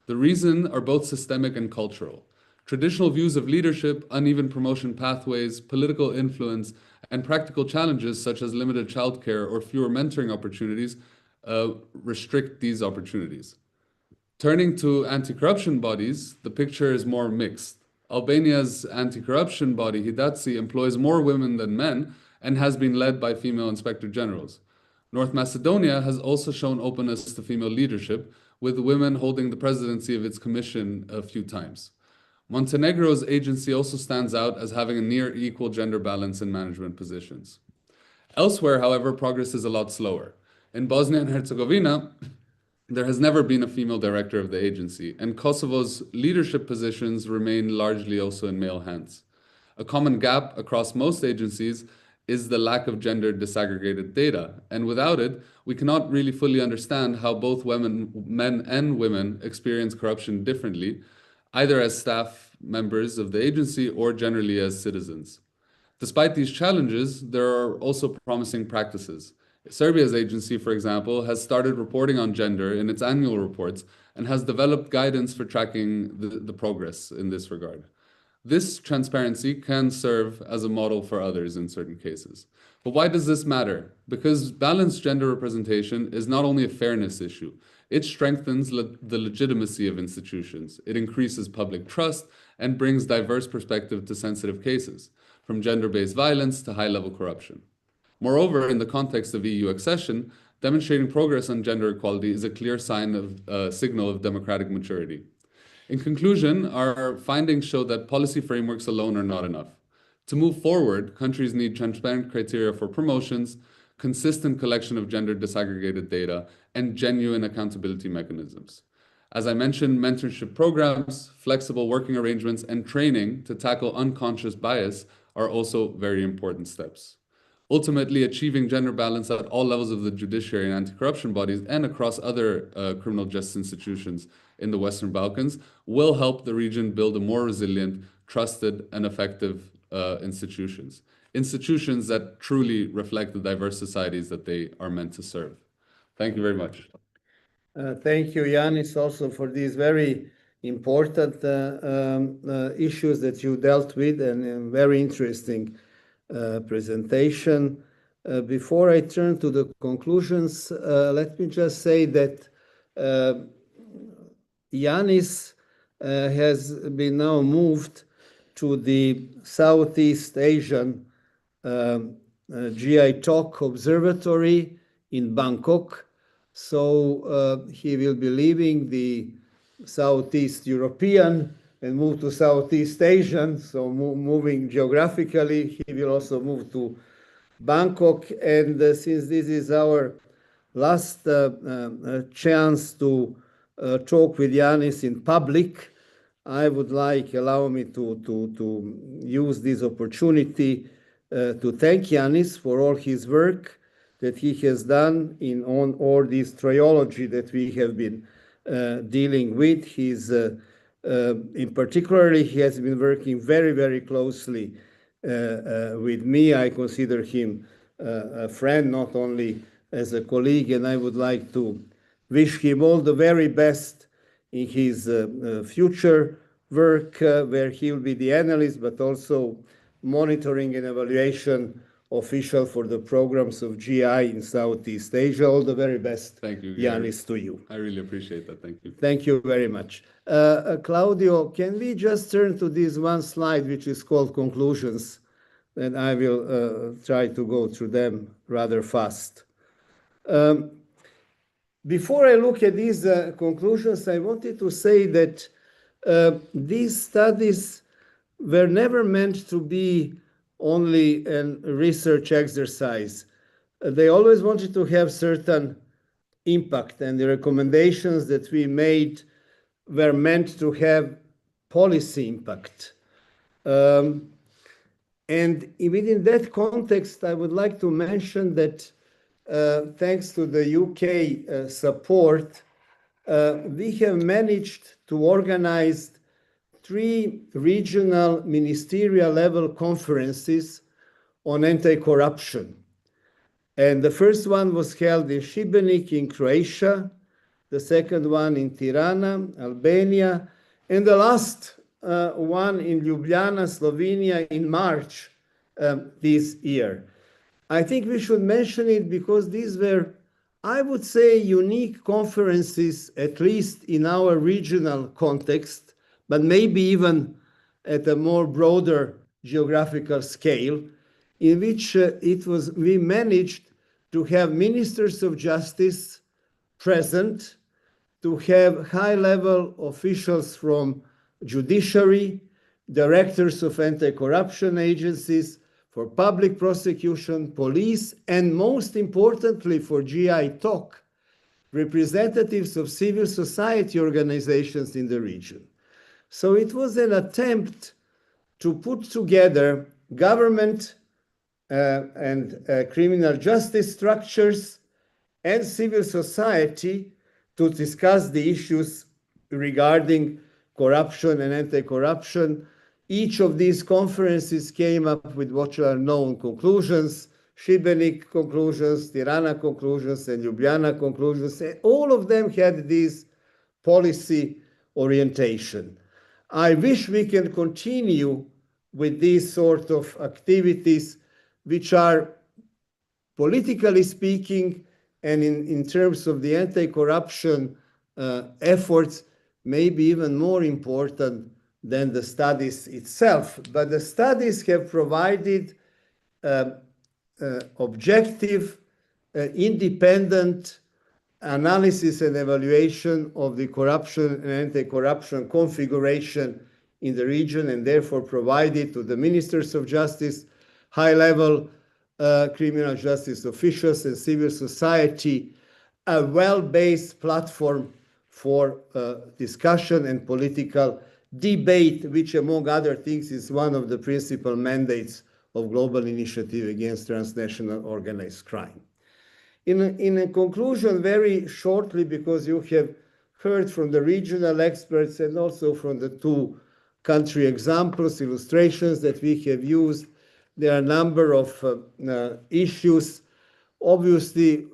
The reasons are both systemic and cultural. Traditional views of leadership, uneven promotion pathways, political influence, and practical challenges such as limited childcare or fewer mentoring opportunities restrict these opportunities. Turning to anti-corruption bodies, the picture is more mixed. Albania's anti-corruption body, HIDATSE, employs more women than men and has been led by female inspector generals. North Macedonia has also shown openness to female leadership, with women holding the presidency of its commission a few times. Montenegro's agency also stands out as having a near equal gender balance in management positions. Elsewhere, however, progress is a lot slower. In Bosnia and Herzegovina, there has never been a female director of the agency, and Kosovo's leadership positions remain largely also in male hands. A common gap across most agencies is the lack of gender disaggregated data, and without it, we cannot really fully understand how both men and women experience corruption differently, either as staff members of the agency or generally as citizens. Despite these challenges, there are also promising practices. Serbia's agency, for example, has started reporting on gender in its annual reports and has developed guidance for tracking the progress in this regard. This transparency can serve as a model for others in certain cases. But why does this matter? Because balanced gender representation is not only a fairness issue, it strengthens the legitimacy of institutions. It increases public trust and brings diverse perspective to sensitive cases, from gender-based violence to high-level corruption. Moreover, in the context of EU accession, demonstrating progress on gender equality is a clear signal of democratic maturity. In conclusion, our findings show that policy frameworks alone are not enough. To move forward, countries need transparent criteria for promotions, consistent collection of gender disaggregated data, and genuine accountability mechanisms. As I mentioned, mentorship programs, flexible working arrangements, and training to tackle unconscious bias are also very important steps. Ultimately, achieving gender balance at all levels of the judiciary and anti-corruption bodies and across other criminal justice institutions in the Western Balkans will help the region build a more resilient, trusted, and effective institutions that truly reflect the diverse societies that they are meant to serve. Thank you very much. Thank you, Yanis, also for these very important issues that you dealt with, and a very interesting presentation. Before I turn to the conclusions, let me just say that Yanis has been now moved to the Southeast Asian GI-TOC Observatory in Bangkok. So he will be leaving the Southeast European and move to Southeast Asian. So moving geographically, he will also move to Bangkok. And since this is our last chance to talk with Yanis in public, I would like, allow me to use this opportunity to thank Yanis for all his work that he has done on all this triology that we have been dealing with. He's, in particularly, he has been working very, very closely with me. I consider him a friend, not only as a colleague, and I would like to wish him all the very best in his future work, where he will be the analyst, but also monitoring and evaluation official for the programs of GI in Southeast Asia. All the very best, thank you, Yanis, to you. I really appreciate that. Thank you. Thank you very much. Claudio, can we just turn to this one slide, which is called conclusions? And I will try to go through them rather fast. Before I look at these conclusions, I wanted to say that these studies were never meant to be only a research exercise. They always wanted to have certain impact, and the recommendations that we made were meant to have policy impact. And within that context, I would like to mention that thanks to the UK support, we have managed to organize 3 regional ministerial level conferences on anti-corruption. And the first one was held in Šibenik in Croatia, the second one in Tirana, Albania, and the last one in Ljubljana, Slovenia in March this year. I think we should mention it because these were, I would say, unique conferences, at least in our regional context, but maybe even at a more broader geographical scale, in which we managed to have ministers of justice present, to have high-level officials from judiciary, directors of anti-corruption agencies, for public prosecution, police, and most importantly for GI-TOC, representatives of civil society organizations in the region. So it was an attempt to put together government and criminal justice structures and civil society to discuss the issues regarding corruption and anti-corruption. Each of these conferences came up with what are known conclusions, Šibenik conclusions, Tirana conclusions, and Ljubljana conclusions, and all of them had this policy orientation. I wish we can continue with these sort of activities, which are, politically speaking, and in terms of the anti-corruption efforts, maybe even more important than the studies itself. But the studies have provided objective, independent analysis and evaluation of the corruption and anti-corruption configuration in the region, and therefore provided to the ministers of justice, high-level criminal justice officials, and civil society a well-based platform for discussion and political debate, which, among other things, is one of the principal mandates of Global Initiative Against Transnational Organized Crime. In a conclusion, very shortly, because you have heard from the regional experts and also from the two country examples, illustrations that we have used, there are a number of issues. Obviously,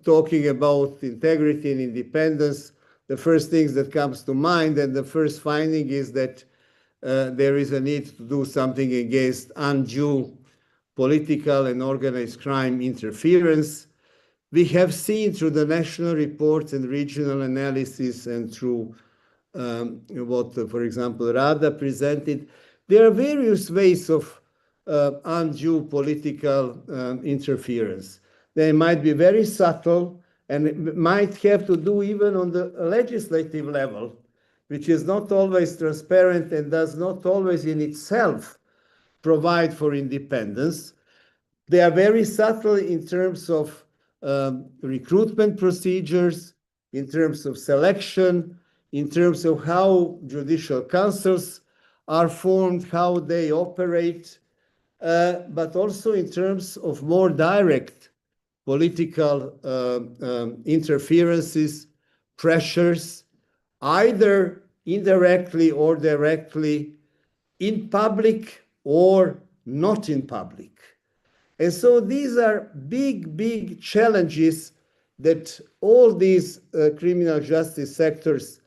talking about integrity and independence, the first things that comes to mind and the first finding is that there is a need to do something against undue political and organized crime interference. We have seen through the national reports and regional analysis and through what, for example, Rada presented, there are various ways of undue political interference. They might be very subtle and it might have to do even on the legislative level, which is not always transparent and does not always in itself provide for independence. They are very subtle in terms of recruitment procedures, in terms of selection, in terms of how judicial councils are formed, how they operate, but also in terms of more direct political interferences, pressures, either indirectly or directly, in public or not in public. And so these are big, big challenges that all these criminal justice sectors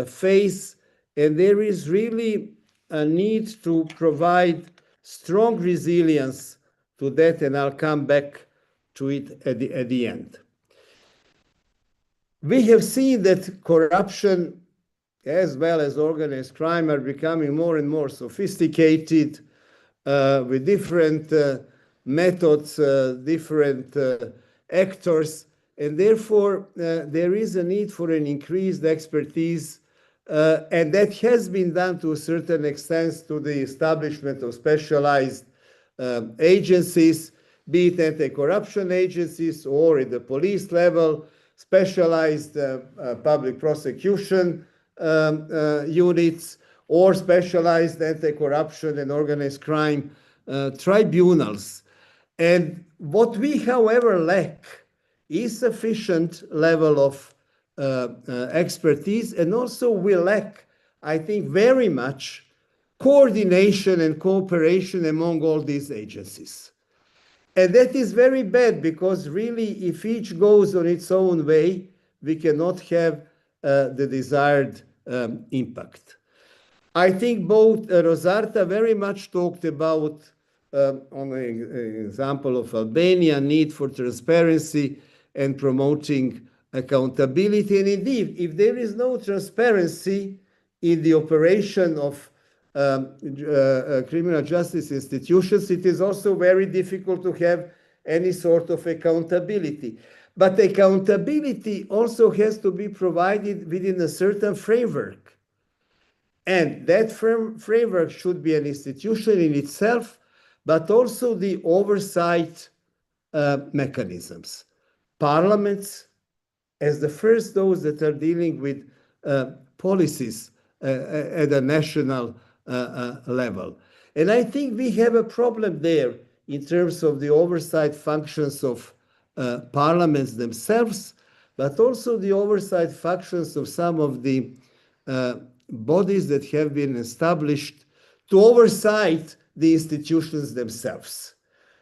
face, and there is really a need to provide strong resilience to that, and I'll come back to it at the end. We have seen that corruption as well as organized crime are becoming more and more sophisticated with different methods, different actors, and therefore there is a need for an increased expertise, and that has been done to a certain extent to the establishment of specialized agencies, be it anti-corruption agencies or at the police level, specialized public prosecution units, or specialized anti-corruption and organized crime tribunals. And what we, however, lack is sufficient level of expertise, and also we lack, I think, very much coordination and cooperation among all these agencies. And that is very bad, because really, if each goes on its own way, we cannot have the desired impact. I think both Rosarta very much talked about, on the example of Albania, need for transparency and promoting accountability. And indeed, if there is no transparency in the operation of criminal justice institutions, it is also very difficult to have any sort of accountability. But accountability also has to be provided within a certain framework. And that framework should be an institution in itself, but also the oversight mechanisms. Parliaments, as the first those that are dealing with policies at a national level. And I think we have a problem there in terms of the oversight functions of parliaments themselves, but also the oversight functions of some of the bodies that have been established to oversight the institutions themselves.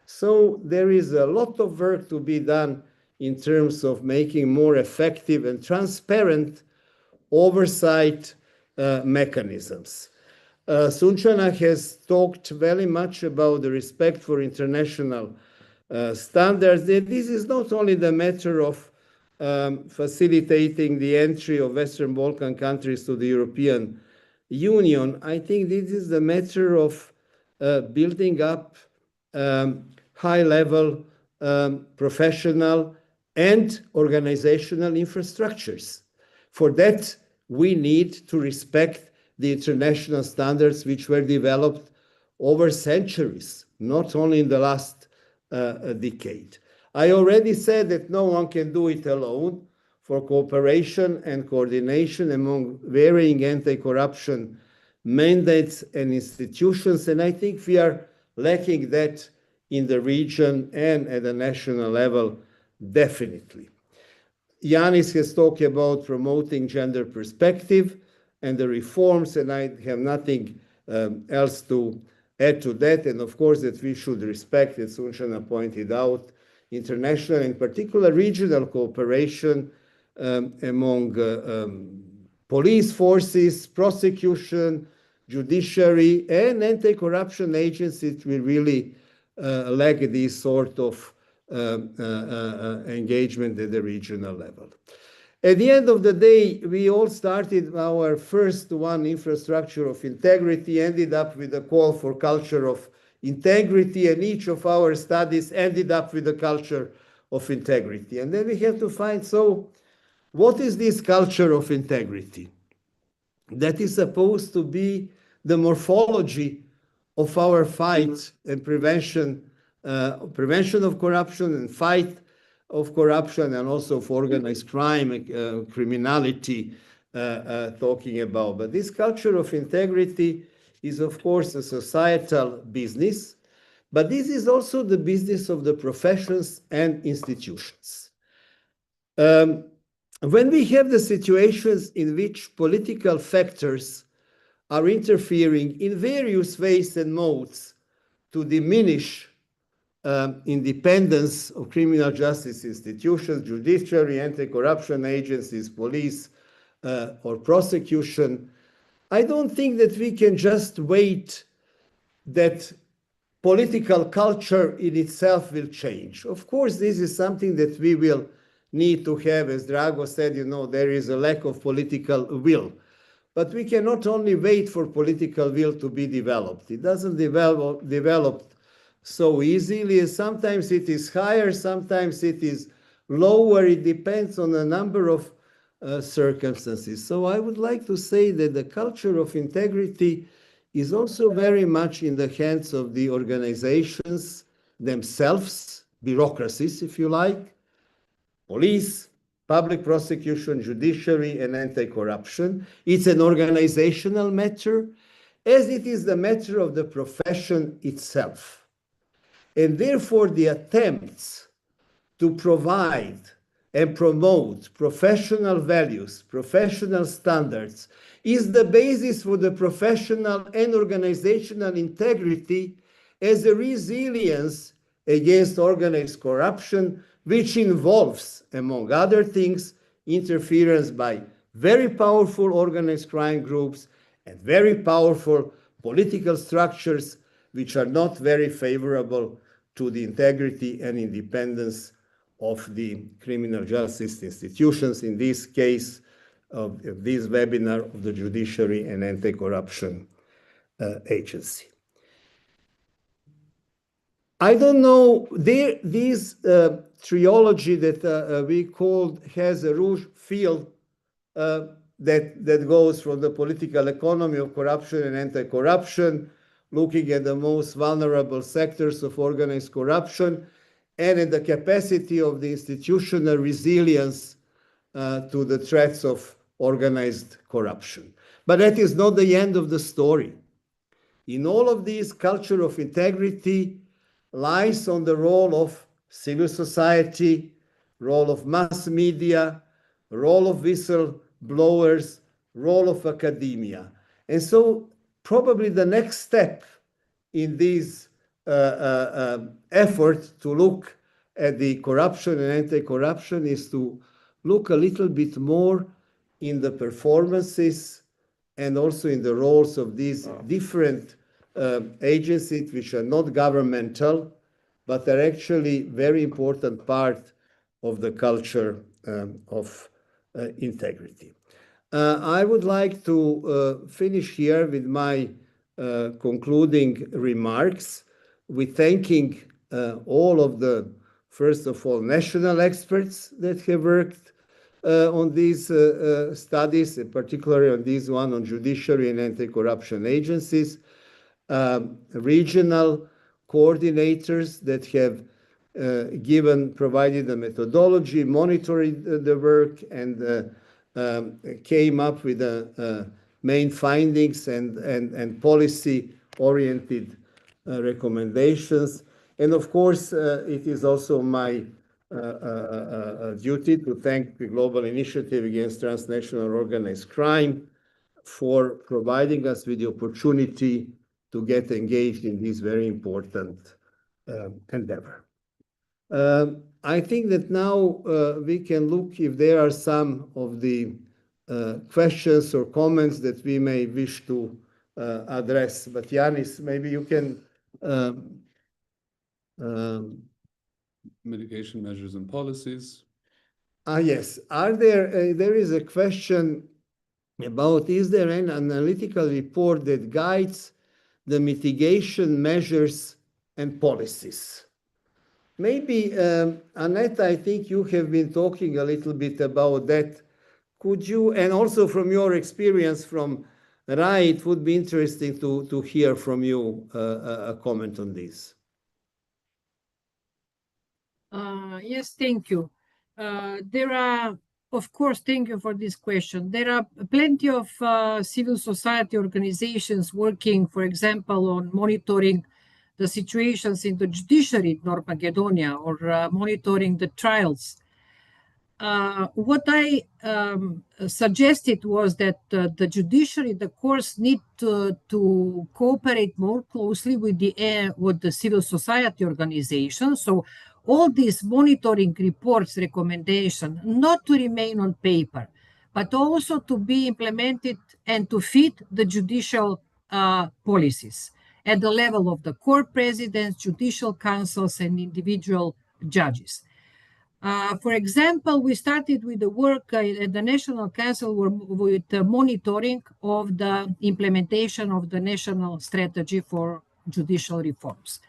So there is a lot of work to be done in terms of making more effective and transparent oversight mechanisms. Sunčana has talked very much about the respect for international standards. This is not only the matter of facilitating the entry of Western Balkan countries to the European Union. I think this is the matter of building up high-level professional and organizational infrastructures. For that, we need to respect the international standards which were developed over centuries, not only in the last decade. I already said that no one can do it alone. For cooperation and coordination among varying anti-corruption mandates and institutions, and I think we are lacking that in the region and at the national level, definitely. Yanis has talked about promoting gender perspective and the reforms, and I have nothing else to add to that. And of course, that we should respect, as Sunčana pointed out, international, in particular regional cooperation among police forces, prosecution, judiciary, and anti-corruption agencies. We really lack this sort of engagement at the regional level. At the end of the day, we all started our first one, infrastructure of integrity, ended up with a call for culture of integrity, and each of our studies ended up with a culture of integrity. And then we have to find, so what is this culture of integrity? That is supposed to be the morphology of our fight and prevention of corruption and fight of corruption, and also for organized crime, criminality, talking about. But this culture of integrity is, of course, a societal business, but this is also the business of the professions and institutions. When we have the situations in which political factors are interfering in various ways and modes to diminish independence of criminal justice institutions, judiciary, anti-corruption agencies, police, or prosecution, I don't think that we can just wait that political culture in itself will change. Of course, this is something that we will need to have. As Drago said, there is a lack of political will. But we cannot only wait for political will to be developed. It doesn't develop so easily. Sometimes it is higher, sometimes it is lower. It depends on a number of circumstances. So I would like to say that the culture of integrity is also very much in the hands of the organizations themselves, bureaucracies, if you like, police, public prosecution, judiciary, and anti-corruption. It's an organizational matter, as it is the matter of the profession itself. And therefore, the attempts to provide and promote professional values, professional standards, is the basis for the professional and organizational integrity as a resilience against organized corruption, which involves, among other things, interference by very powerful organized crime groups and very powerful political structures, which are not very favorable to the integrity and independence of the criminal justice institutions, in this case of this webinar of the Judiciary and Anti-Corruption Agency. I don't know, this trilogy that we called has a rouge field that goes from the political economy of corruption and anti-corruption, looking at the most vulnerable sectors of organized corruption, and at the capacity of the institutional resilience to the threats of organized corruption. But that is not the end of the story. In all of these, culture of integrity lies on the role of civil society, role of mass media, role of whistleblowers, role of academia. And so probably the next step in this effort to look at the corruption and anti-corruption is to look a little bit more in the performances and also in the roles of these different agencies, which are not governmental, but are actually very important part of the culture of integrity. I would like to finish here with my concluding remarks with thanking all of the, first of all, national experts that have worked on these studies, particularly on this one on judiciary and anti-corruption agencies, regional coordinators that have provided the methodology, monitored the work, and came up with the main findings and policy-oriented recommendations. And of course, it is also my duty to thank the Global Initiative Against Transnational Organized Crime for providing us with the opportunity to get engaged in this very important endeavor. I think that now we can look if there are some of the questions or comments that we may wish to address. But Yanis, maybe you can. Mitigation measures and policies. Yes. There is a question about, is there an analytical report that guides the mitigation measures and policies? Maybe, Annette, I think you have been talking a little bit about that. Could you, and also from your experience from RAI, it would be interesting to hear from you a comment on this. Yes, thank you. There are, of course, thank you for this question. There are plenty of civil society organizations working, for example, on monitoring the situations in the judiciary in North Macedonia or monitoring the trials. What I suggested was that the judiciary, the courts, need to cooperate more closely with the civil society organizations. So all these monitoring reports, recommendations, not to remain on paper, but also to be implemented and to fit the judicial policies at the level of the court presidents, judicial councils, and individual judges. For example, we started with the work at the National Council with the monitoring of the implementation of the national strategy for judicial reforms.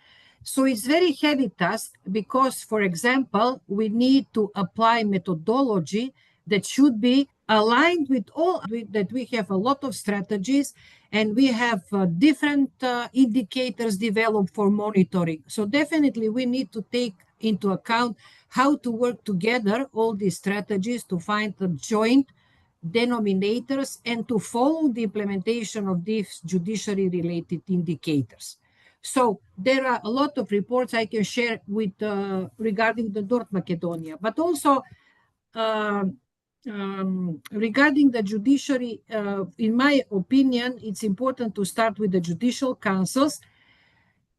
So it's very heavy task because, for example, we need to apply methodology that should be aligned with that we have a lot of strategies and we have different indicators developed for monitoring. So definitely we need to take into account how to work together, all these strategies, to find the joint denominators and to follow the implementation of these judiciary-related indicators. So there are a lot of reports I can share with regarding the North Macedonia, but also regarding the judiciary, in my opinion, it's important to start with the judicial councils.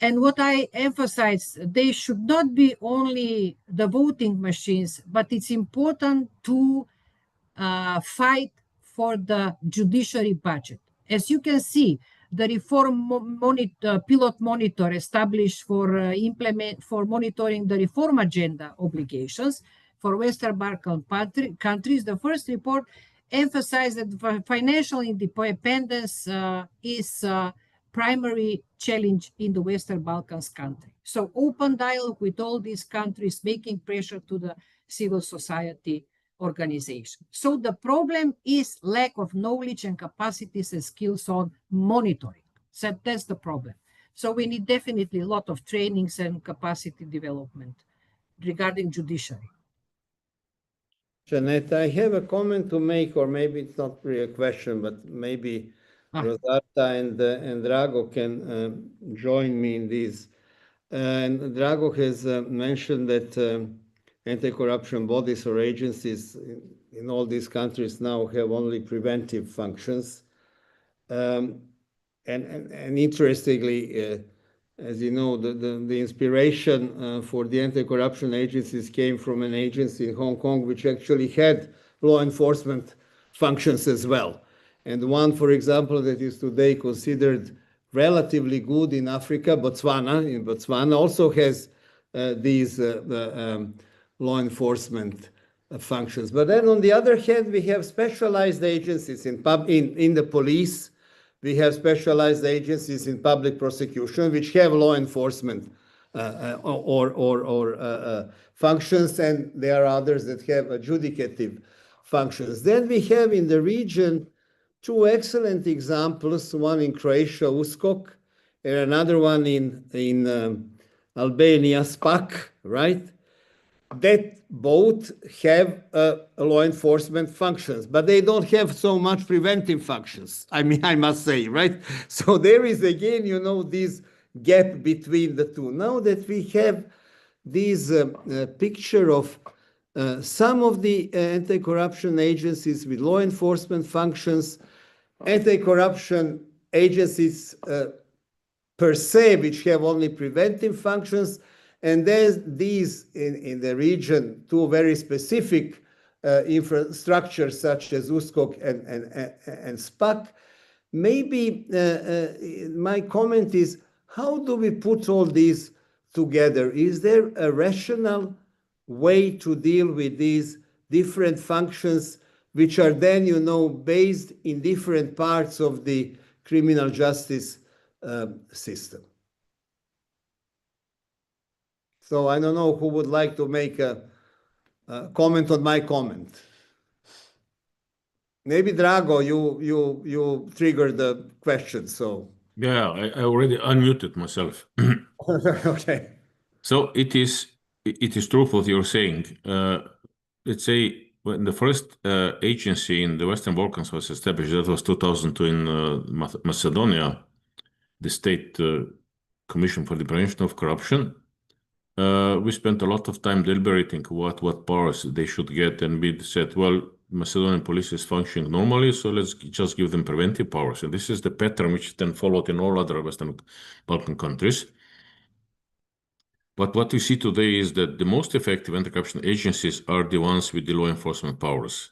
And what I emphasize, they should not be only the voting machines, but it's important to fight for the judiciary budget. As you can see, the reform pilot monitor established for monitoring the reform agenda obligations for Western Balkan countries, the first report emphasized that financial independence is primary challenge in the Western Balkans country. So open dialogue with all these countries, making pressure to the civil society organization. So the problem is lack of knowledge and capacities and skills on monitoring. So that's the problem. So we need definitely a lot of trainings and capacity development regarding judiciary. Jeanette, I have a comment to make, or maybe it's not really a question, but maybe Rosarta and Drago can join me in this. And Drago has mentioned that anti-corruption bodies or agencies in all these countries now have only preventive functions. And interestingly, as you know, the inspiration for the anti-corruption agencies came from an agency in Hong Kong, which actually had law enforcement functions as well. And one, for example, that is today considered relatively good in Africa, Botswana. In Botswana also has these law enforcement functions. But then on the other hand, we have specialized agencies in the police. We have specialized agencies in public prosecution, which have law enforcement functions, and there are others that have adjudicative functions. Then we have in the region two excellent examples, one in Croatia, USKOK, and another one in Albania, SPAC, right? That both have law enforcement functions, but they don't have so much preventive functions. I mean, I must say, right? So there is again, you know, this gap between the two. Now that we have this picture of some of the anti-corruption agencies with law enforcement functions, anti-corruption agencies per se, which have only preventive functions, and there's these in the region, two very specific infrastructures such as USKOK and SPAC. Maybe my comment is, how do we put all these together? Is there a rational way to deal with these different functions, which are then, you know, based in different parts of the criminal justice system? So I don't know who would like to make a comment on my comment. Maybe Drago, you triggered the question, so. Yeah, I already unmuted myself. Okay. So it is true what you're saying. Let's say when the first agency in the Western Balkans was established, that was 2002 in Macedonia, the State Commission for the Prevention of Corruption. We spent a lot of time deliberating what powers they should get, and we said, well, Macedonian police is functioning normally, so let's just give them preventive powers. And this is the pattern which then followed in all other Western Balkan countries. But what we see today is that the most effective anti-corruption agencies are the ones with the law enforcement powers.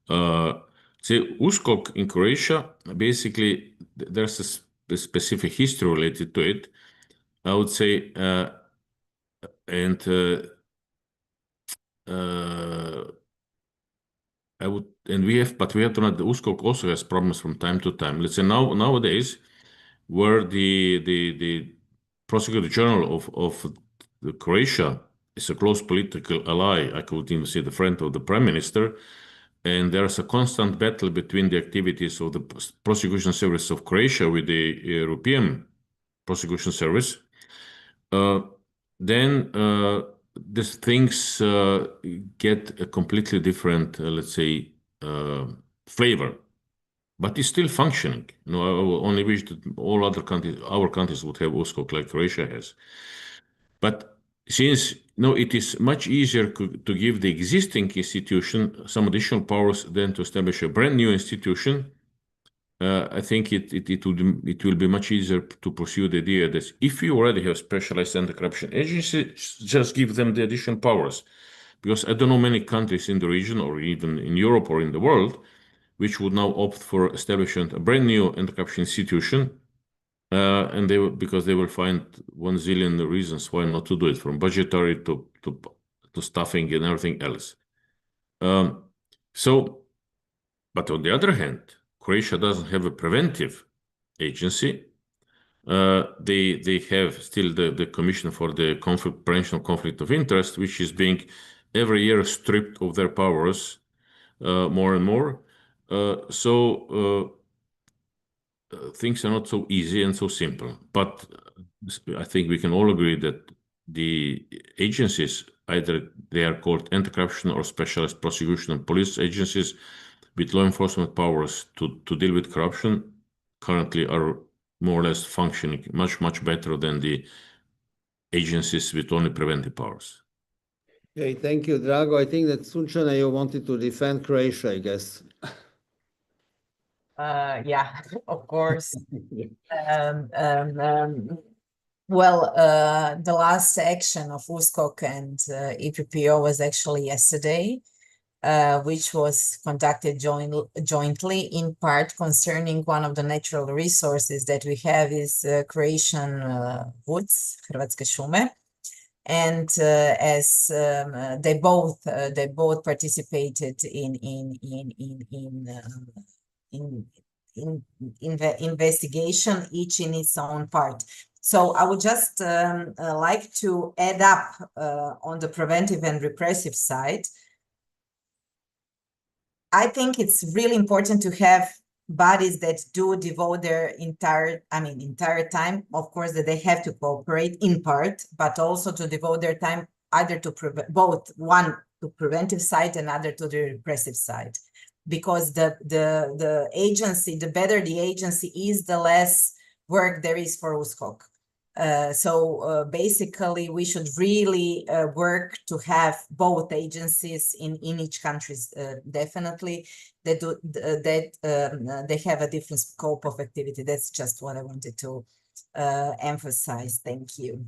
Say USKOK in Croatia, basically there's a specific history related to it, I would say, and we have to know the USKOK also has problems from time to time. Let's say nowadays, where the prosecutor general of Croatia is a close political ally, I could even say the friend of the prime minister, and there's a constant battle between the activities of the prosecution service of Croatia with the European prosecution service. Then these things get a completely different, let's say, flavor, but it's still functioning. You know, I only wish that all other countries, our countries, would have USKOK like Croatia has. But since it is much easier to give the existing institution some additional powers than to establish a brand new institution, I think it will be much easier to pursue the idea that if you already have specialized anti-corruption agencies, just give them the additional powers. Because I don't know many countries in the region or even in Europe or in the world which would now opt for establishing a brand new anti-corruption institution, and because they will find 1 zillion reasons why not to do it, from budgetary to staffing and everything else. But on the other hand, Croatia doesn't have a preventive agency. They have still the Commission for the Prevention of Conflict of Interest, which is being every year stripped of their powers more and more. Things are not so easy and so simple. But I think we can all agree that the agencies, either they are called anti-corruption or specialized prosecution and police agencies with law enforcement powers to deal with corruption, currently are more or less functioning much better than the agencies with only preventive powers. Okay, thank you, Drago. I think that Sunčana, you wanted to defend Croatia, I guess. Yeah, of course. The last action of USKOK and EPPO was actually yesterday, which was conducted jointly, in part concerning one of the natural resources that we have is Croatian woods, Hrvatske šume. And as they both participated in investigation, each in its own part. So I would just like to add up on the preventive and repressive side. I think it's really important to have bodies that do devote their entire time, of course, that they have to cooperate in part, but also to devote their time either to both, one to preventive side and other to the repressive side. Because the agency, the better the agency is, the less work there is for USKOK. So basically, we should really work to have both agencies in each country, definitely, that they have a different scope of activity. That's just what I wanted to emphasize. Thank you.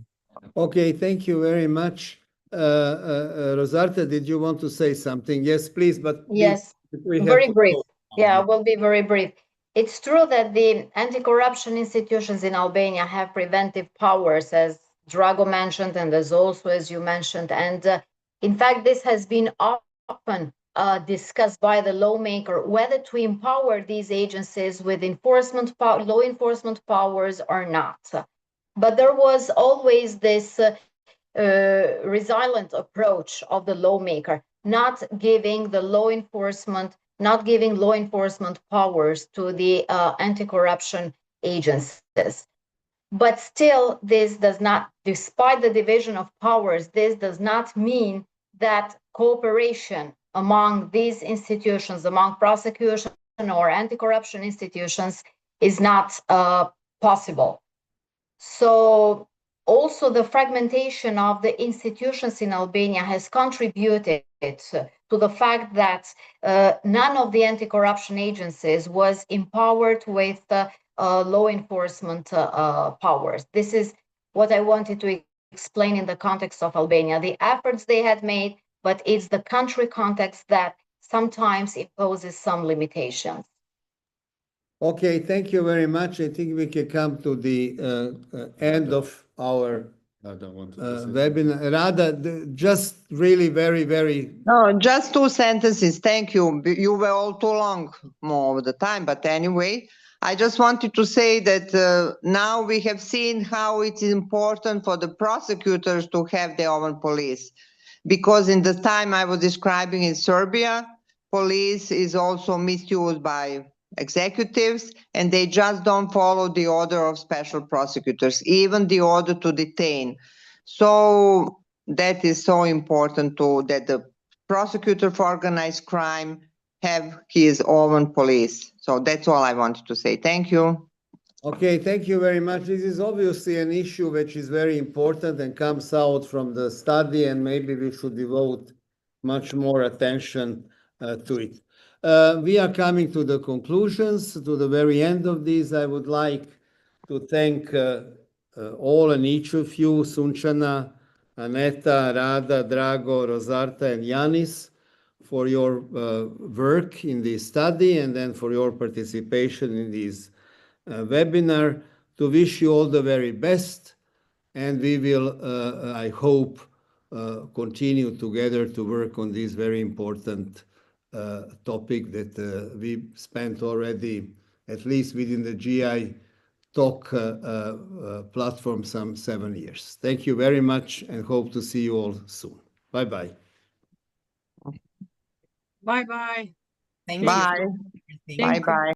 Okay, thank you very much. Rosarta, did you want to say something? Yes, please, but yes, very brief. Yeah, I will be very brief. It's true that the anti-corruption institutions in Albania have preventive powers, as Drago mentioned, and as you mentioned. And in fact, this has been often discussed by the lawmaker, whether to empower these agencies with law enforcement powers or not. But there was always this resilient approach of the lawmaker, not giving law enforcement powers to the anti-corruption agencies. But still, this does not, despite the division of powers, this does not mean that cooperation among these institutions, among prosecution or anti-corruption institutions, is not possible. So also the fragmentation of the institutions in Albania has contributed to the fact that none of the anti-corruption agencies was empowered with law enforcement powers. This is what I wanted to explain in the context of Albania. The efforts they had made, but it's the country context that sometimes imposes some limitations. Okay, thank you very much. I think we can come to the end of our webinar. Rada, just really very... No, just 2 sentences. Thank you. You were all too long more of the time, but anyway, I just wanted to say that now we have seen how it is important for the prosecutors to have their own police. Because in the time I was describing in Serbia, police is also misused by executives, and they just don't follow the order of special prosecutors, even the order to detain. So that is so important that the prosecutor for organized crime have his own police. So that's all I wanted to say. Thank you. Okay, thank you very much. This is obviously an issue which is very important and comes out from the study, and maybe we should devote much more attention to it. We are coming to the conclusions, to the very end of this. I would like to thank all and each of you, Sunčana, Aneta, Rada, Drago, Rosarta, and Yanis, for your work in this study, and then for your participation in this webinar. To wish you all the very best, and we will, I hope, continue together to work on this very important topic that we spent already, at least within the GI-TOC platform, some 7 years. Thank you very much, and hope to see you all soon. Bye-bye. Bye-bye. Thank Bye. you. Bye-bye.